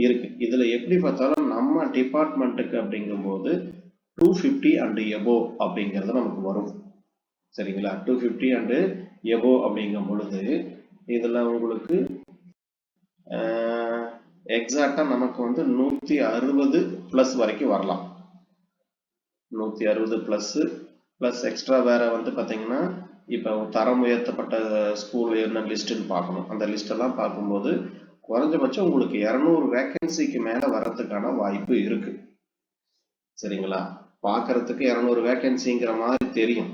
இருக்கு. இதுல எப்படி பார்த்தாலும் நம்ம டிபார்ட்மெண்ட்டுக்கு அப்படிங்கும்போது 250 அண்ட் எபோ அப்படிங்கிறது நமக்கு வரும். சரிங்களா, 250 அண்ட் எபோ அப்படிங்கும் பொழுது இதுல உங்களுக்கு எக்ஸாக்டா நமக்கு வந்து 160 பிளஸ் வரைக்கும் வரலாம். 160 பிளஸ் எக்ஸ்ட்ரா வேற வந்து பாத்தீங்கன்னா இப்போ தரம் உயர்த்தப்பட்ட ஸ்கூல் என்ன லிஸ்ட்னு பார்க்கணும். அந்த லிஸ்ட் எல்லாம் பார்க்கும்போது குறைஞ்சபட்சம் உங்களுக்கு 200 வேக்கன்சிக்கு மேல வர்றதுக்கான வாய்ப்பு இருக்கு. சரிங்களா, பார்க்கறதுக்கு 200 வேக்கன்சிங்கிற மாதிரி தெரியும்.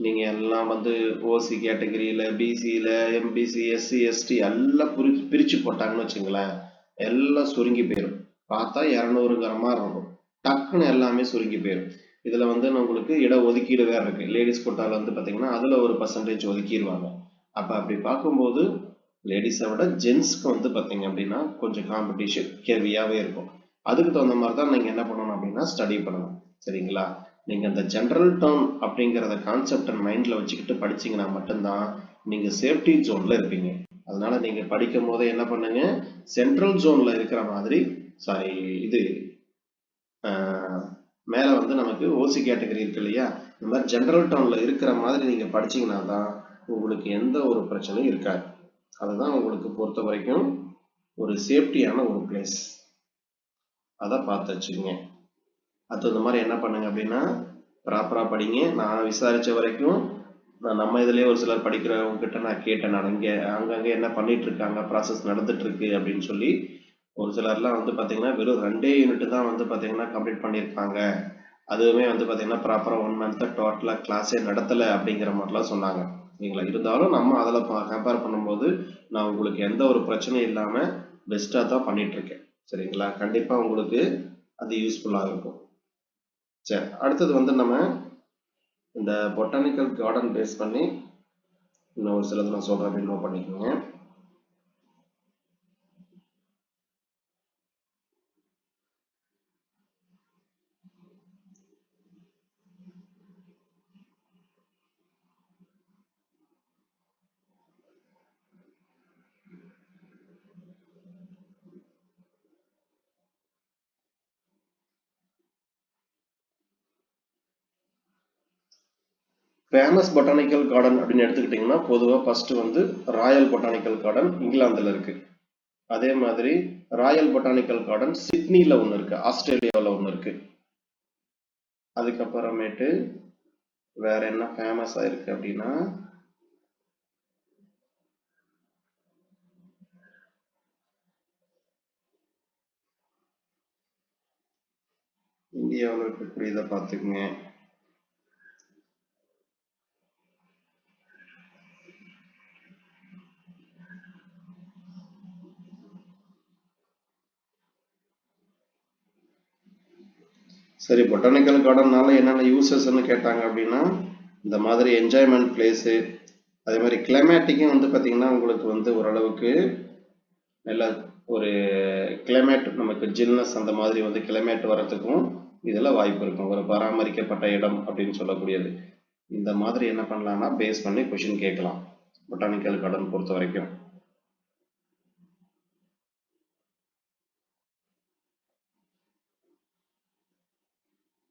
நீங்க எல்லாம் வந்து ஓசி கேட்டகரியில, பிசியில, எம்பிசி, எஸ்சி, எஸ்டி எல்லாம் பிரிச்சு போட்டாங்கன்னு வச்சுங்களேன், எல்லாம் சுருங்கி போயிடும். பார்த்தா 200ங்கிற மாதிரி இருக்கும், டக்குன்னு எல்லாமே சுருங்கி போயிடும். இதுல வந்து உங்களுக்கு இட ஒதுக்கீடு வேற இருக்கு. லேடிஸ் கோட்டால வந்து பாத்தீங்கன்னா அதுல ஒரு பர்சன்டேஜ் ஒதுக்கிடுவாங்க. அப்ப அப்படி பார்க்கும்போது லேடிஸை விட ஜென்ஸ்க்கு வந்து பாத்தீங்க அப்படின்னா கொஞ்சம் காம்படிஷன் ஹெவியாவே இருக்கும். அதுக்கு தகுந்த மாதிரி தான் நீங்க என்ன பண்ணணும் அப்படின்னா ஸ்டடி பண்ணணும். சரிங்களா, நீங்க அந்த ஜெனரல் டேர்ம் அப்படிங்கிறத கான்செப்ட் மைண்ட்ல வச்சுக்கிட்டு படிச்சீங்கன்னா மட்டும்தான் நீங்க சேஃப்டி ஜோன்ல இருப்பீங்க. அதனால நீங்க படிக்கும் போதே என்ன பண்ணுங்க, சென்ட்ரல் ஜோன்ல இருக்கிற மாதிரி இது மேல வந்து நமக்கு ஓசி கேட்டகரி இருக்கு இல்லையா, இந்த மாதிரி ஜெனரல் டவுன்ல இருக்கிற மாதிரி நீங்க படிச்சீங்கன்னா தான் உங்களுக்கு எந்த ஒரு பிரச்சனையும் இருக்காது. அதுதான் உங்களுக்கு பொறுத்த வரைக்கும் ஒரு சேஃப்டியான ஒரு பிளேஸ். அதை பார்த்து வச்சுக்கோங்க. அது இந்த மாதிரி என்ன பண்ணுங்க அப்படின்னா ப்ராப்பரா படிங்க. நான் விசாரிச்ச வரைக்கும் நம்ம இதுலயே ஒரு சிலர் படிக்கிறவங்க கிட்ட நான் கேட்டேன், நான் இங்க அங்கங்க என்ன பண்ணிட்டு இருக்காங்க, ப்ராசஸ் நடந்துட்டு இருக்கு அப்படின்னு சொல்லி. ஒரு சிலர்லாம் வந்து பாத்தீங்கன்னா வெறும் 2 யூனிட் தான் வந்து பாத்தீங்கன்னா கம்ப்ளீட் பண்ணியிருக்காங்க. அதுவுமே வந்து பாத்தீங்கன்னா ப்ராப்பரா 1 மந்த் டோட்டலா கிளாஸே நடத்தல அப்படிங்கிற மாதிரிலாம் சொன்னாங்க. சரிங்களா, இருந்தாலும் நம்ம அதில் கம்பேர் பண்ணும்போது நான் உங்களுக்கு எந்த ஒரு பிரச்சனையும் இல்லாம பெஸ்டா தான் பண்ணிட்டு இருக்கேன். சரிங்களா, கண்டிப்பா உங்களுக்கு அது யூஸ்ஃபுல்லா இருக்கும். சரி, அடுத்தது வந்து நம்ம இந்த பொட்டானிக்கல் கார்டன் பேஸ் பண்ணி இன்னும் ஒரு சிலது நான் சொல்றேன் அப்படின்னு நோட் பண்ணிக்கோங்க. ஃபேமஸ் பொட்டானிக்கல் கார்டன் அப்படின்னு எடுத்துக்கிட்டிங்கன்னா பொதுவாக ஃபர்ஸ்ட் வந்து ராயல் பொட்டானிக்கல் கார்டன் இங்கிலாந்துல இருக்கு. அதே மாதிரி ராயல் பொட்டானிக்கல் கார்டன் சிட்னில ஒன்று இருக்கு, ஆஸ்திரேலியாவில் ஒன்று இருக்கு. அதுக்கப்புறமேட்டு வேற என்ன ஃபேமஸா இருக்கு அப்படின்னா இந்தியாவில் இருக்கக்கூடியதை பார்த்துக்குங்க. சரி, பொட்டானிக்கல் கார்டன்னால என்னென்ன யூசஸ்ன்னு கேட்டாங்க அப்படின்னா இந்த மாதிரி என்ஜாய்மெண்ட் பிளேஸு, அதே மாதிரி கிளைமேட்டிக்கும் வந்து பார்த்தீங்கன்னா உங்களுக்கு வந்து ஓரளவுக்கு நல்ல ஒரு கிளைமேட் நமக்கு ஜில்னஸ் அந்த மாதிரி வந்து கிளைமேட் வர்றதுக்கும் இதெல்லாம் வாய்ப்பு இருக்கும். ஒரு பராமரிக்கப்பட்ட இடம் அப்படின்னு சொல்லக்கூடியது. இந்த மாதிரி என்ன பண்ணலாம்னா பேஸ் பண்ணி கொஷின் கேட்கலாம் பொட்டானிக்கல் கார்டன் பொறுத்த வரைக்கும்.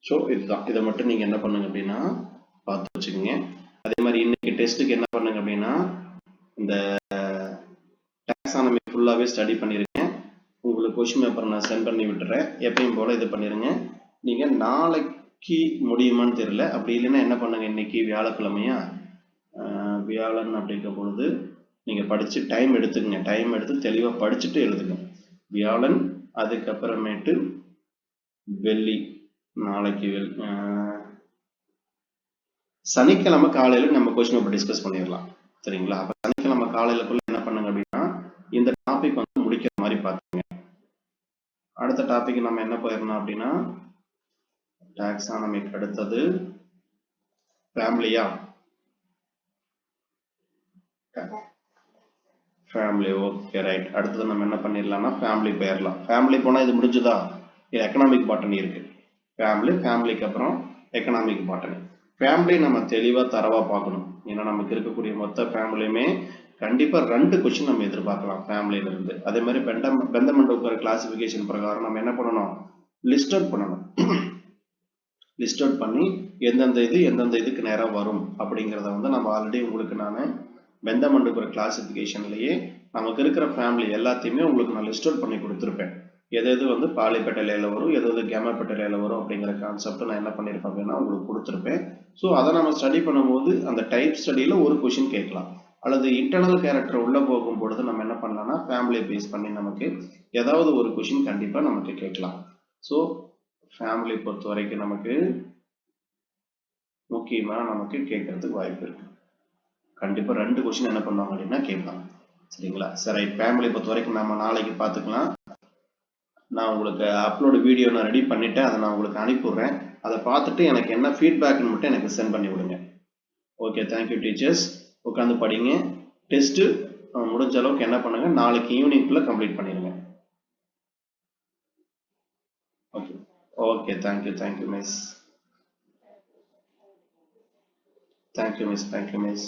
ஸோ இதுதான், இதை மட்டும் நீங்க என்ன பண்ணுங்க அப்படின்னா பார்த்து வச்சுக்கோங்க. அதே மாதிரி இன்னைக்கு டெஸ்ட்டுக்கு என்ன பண்ணுங்க அப்படின்னா இந்த டாக்ஸானமி ஃபுல்லாகவே ஸ்டடி பண்ணிருக்கேன். உங்களுக்கு கொஸ்டின் பேப்பர் நான் சென்ட் பண்ணி விட்டுறேன். எப்பயும் போல இது பண்ணிருங்க. நீங்க நாளைக்கு முடியுமான்னு தெரியல, அப்படி இல்லைன்னா என்ன பண்ணுங்க, இன்னைக்கு வியாழக்கிழமையா, வியாழன் அப்படிங்கும் பொழுது நீங்க படிச்சு டைம் எடுத்துக்கங்க. டைம் எடுத்து தெளிவா படிச்சுட்டு எழுதுங்க. வியாழன், அதுக்கப்புறமேட்டு வெள்ளி, நாளைக்கு சனிக்கிழமை காலையில நம்ம கொஸ்டின் பேப்பர் டிஸ்கஸ் பண்ணிடலாம். சரிங்களா? அப்ப சனிக்கிழமை காலையிலக்குள்ள என்ன பண்ணுங்க அப்படின்னா இந்த டாபிக் வந்து முடிக்கிற மாதிரி பார்த்துங்க. அடுத்த டாபிக் நம்ம என்ன போயிடணும் அப்படின்னா டாக்ஸானமிக், அடுத்தது ஃபேமிலியா, ஃபேமிலி. Okay right. அடுத்தது நம்ம என்ன பண்ணிடலாம்னா ஃபேமிலி போயிடலாம். ஃபேமிலி போனால் இது முடிஞ்சுதா? இது எக்கனாமிக் பாட்டனி இருக்கு. ஃபேமிலிக்கு அப்புறம் எக்கனாமிக் பாட்டனி. ஃபேமிலி நம்ம தெளிவாக தரவா பார்க்கணும். ஏன்னா நமக்கு இருக்கக்கூடிய மொத்த ஃபேமிலியுமே கண்டிப்பா 2 கொஸ்டின் நம்ம எதிர்பார்க்கலாம் ஃபேமிலியில இருந்து. அதே மாதிரி பெந்தமெண்ட் கிளாசிபிகேஷன் பிரகாரம் நம்ம என்ன பண்ணணும்? லிஸ்ட் அவுட் பண்ணணும். லிஸ்ட் அவுட் பண்ணி எந்தெந்த இதுக்கு நேரம் வரும் அப்படிங்கிறத வந்து நம்ம ஆல்ரெடி உங்களுக்கு நான் பெந்தமெண்ட் கிளாசிபிகேஷன்லயே நமக்கு இருக்கிற ஃபேமிலி எல்லாத்தையுமே உங்களுக்கு நான் லிஸ்ட் அவுட் பண்ணி கொடுத்துருப்பேன். எது வந்து பாலிபெட்டலையில வரும், எது கேமபெட்டலையில வரும் அப்படிங்கிற கான்செப்ட் நான் என்ன பண்ணியிருப்பேன் அப்படின்னா உங்களுக்கு கொடுத்துருப்பேன். ஸோ அதை நம்ம ஸ்டடி பண்ணும்போது அந்த டைப் ஸ்டடியில் ஒரு கொஷின் கேட்கலாம், அல்லது இன்டர்னல் கேரக்டர் உள்ள போகும் பொழுது நம்ம என்ன பண்ணலாம்னா ஃபேமிலியை பேஸ் பண்ணி நமக்கு ஏதாவது ஒரு கொஷின் கண்டிப்பா நமக்கு கேட்கலாம். ஸோ ஃபேமிலி பொறுத்த வரைக்கும் நமக்கு முக்கியமா நமக்கு கேட்கறதுக்கு வாய்ப்பு இருக்கு. கண்டிப்பா 2 கொஸ்டின் என்ன பண்ணுவாங்க அப்படின்னா கேட்பாங்க. சரிங்களா? சரி, ஃபேமிலி பொறுத்த வரைக்கும் நம்ம நாளைக்கு பார்த்துக்கலாம். நான் உங்களுக்கு அப்லோடு வீடியோ நான் ரெடி பண்ணிட்டேன், அதை நான் உங்களுக்கு அனுப்பிவிடுறேன். அதை பார்த்துட்டு எனக்கு என்ன ஃபீட்பேக்னு மட்டும் எனக்கு சென்ட் பண்ணி விடுங்க. Okay, thank you teachers. உட்காந்து படிங்க. டெஸ்ட் முடிஞ்ச அளவுக்கு என்ன பண்ணுங்க, நாளைக்கு ஈவினிங்குள்ள கம்ப்ளீட் பண்ணிடுங்க. Okay okay, thank you miss. Thank you miss.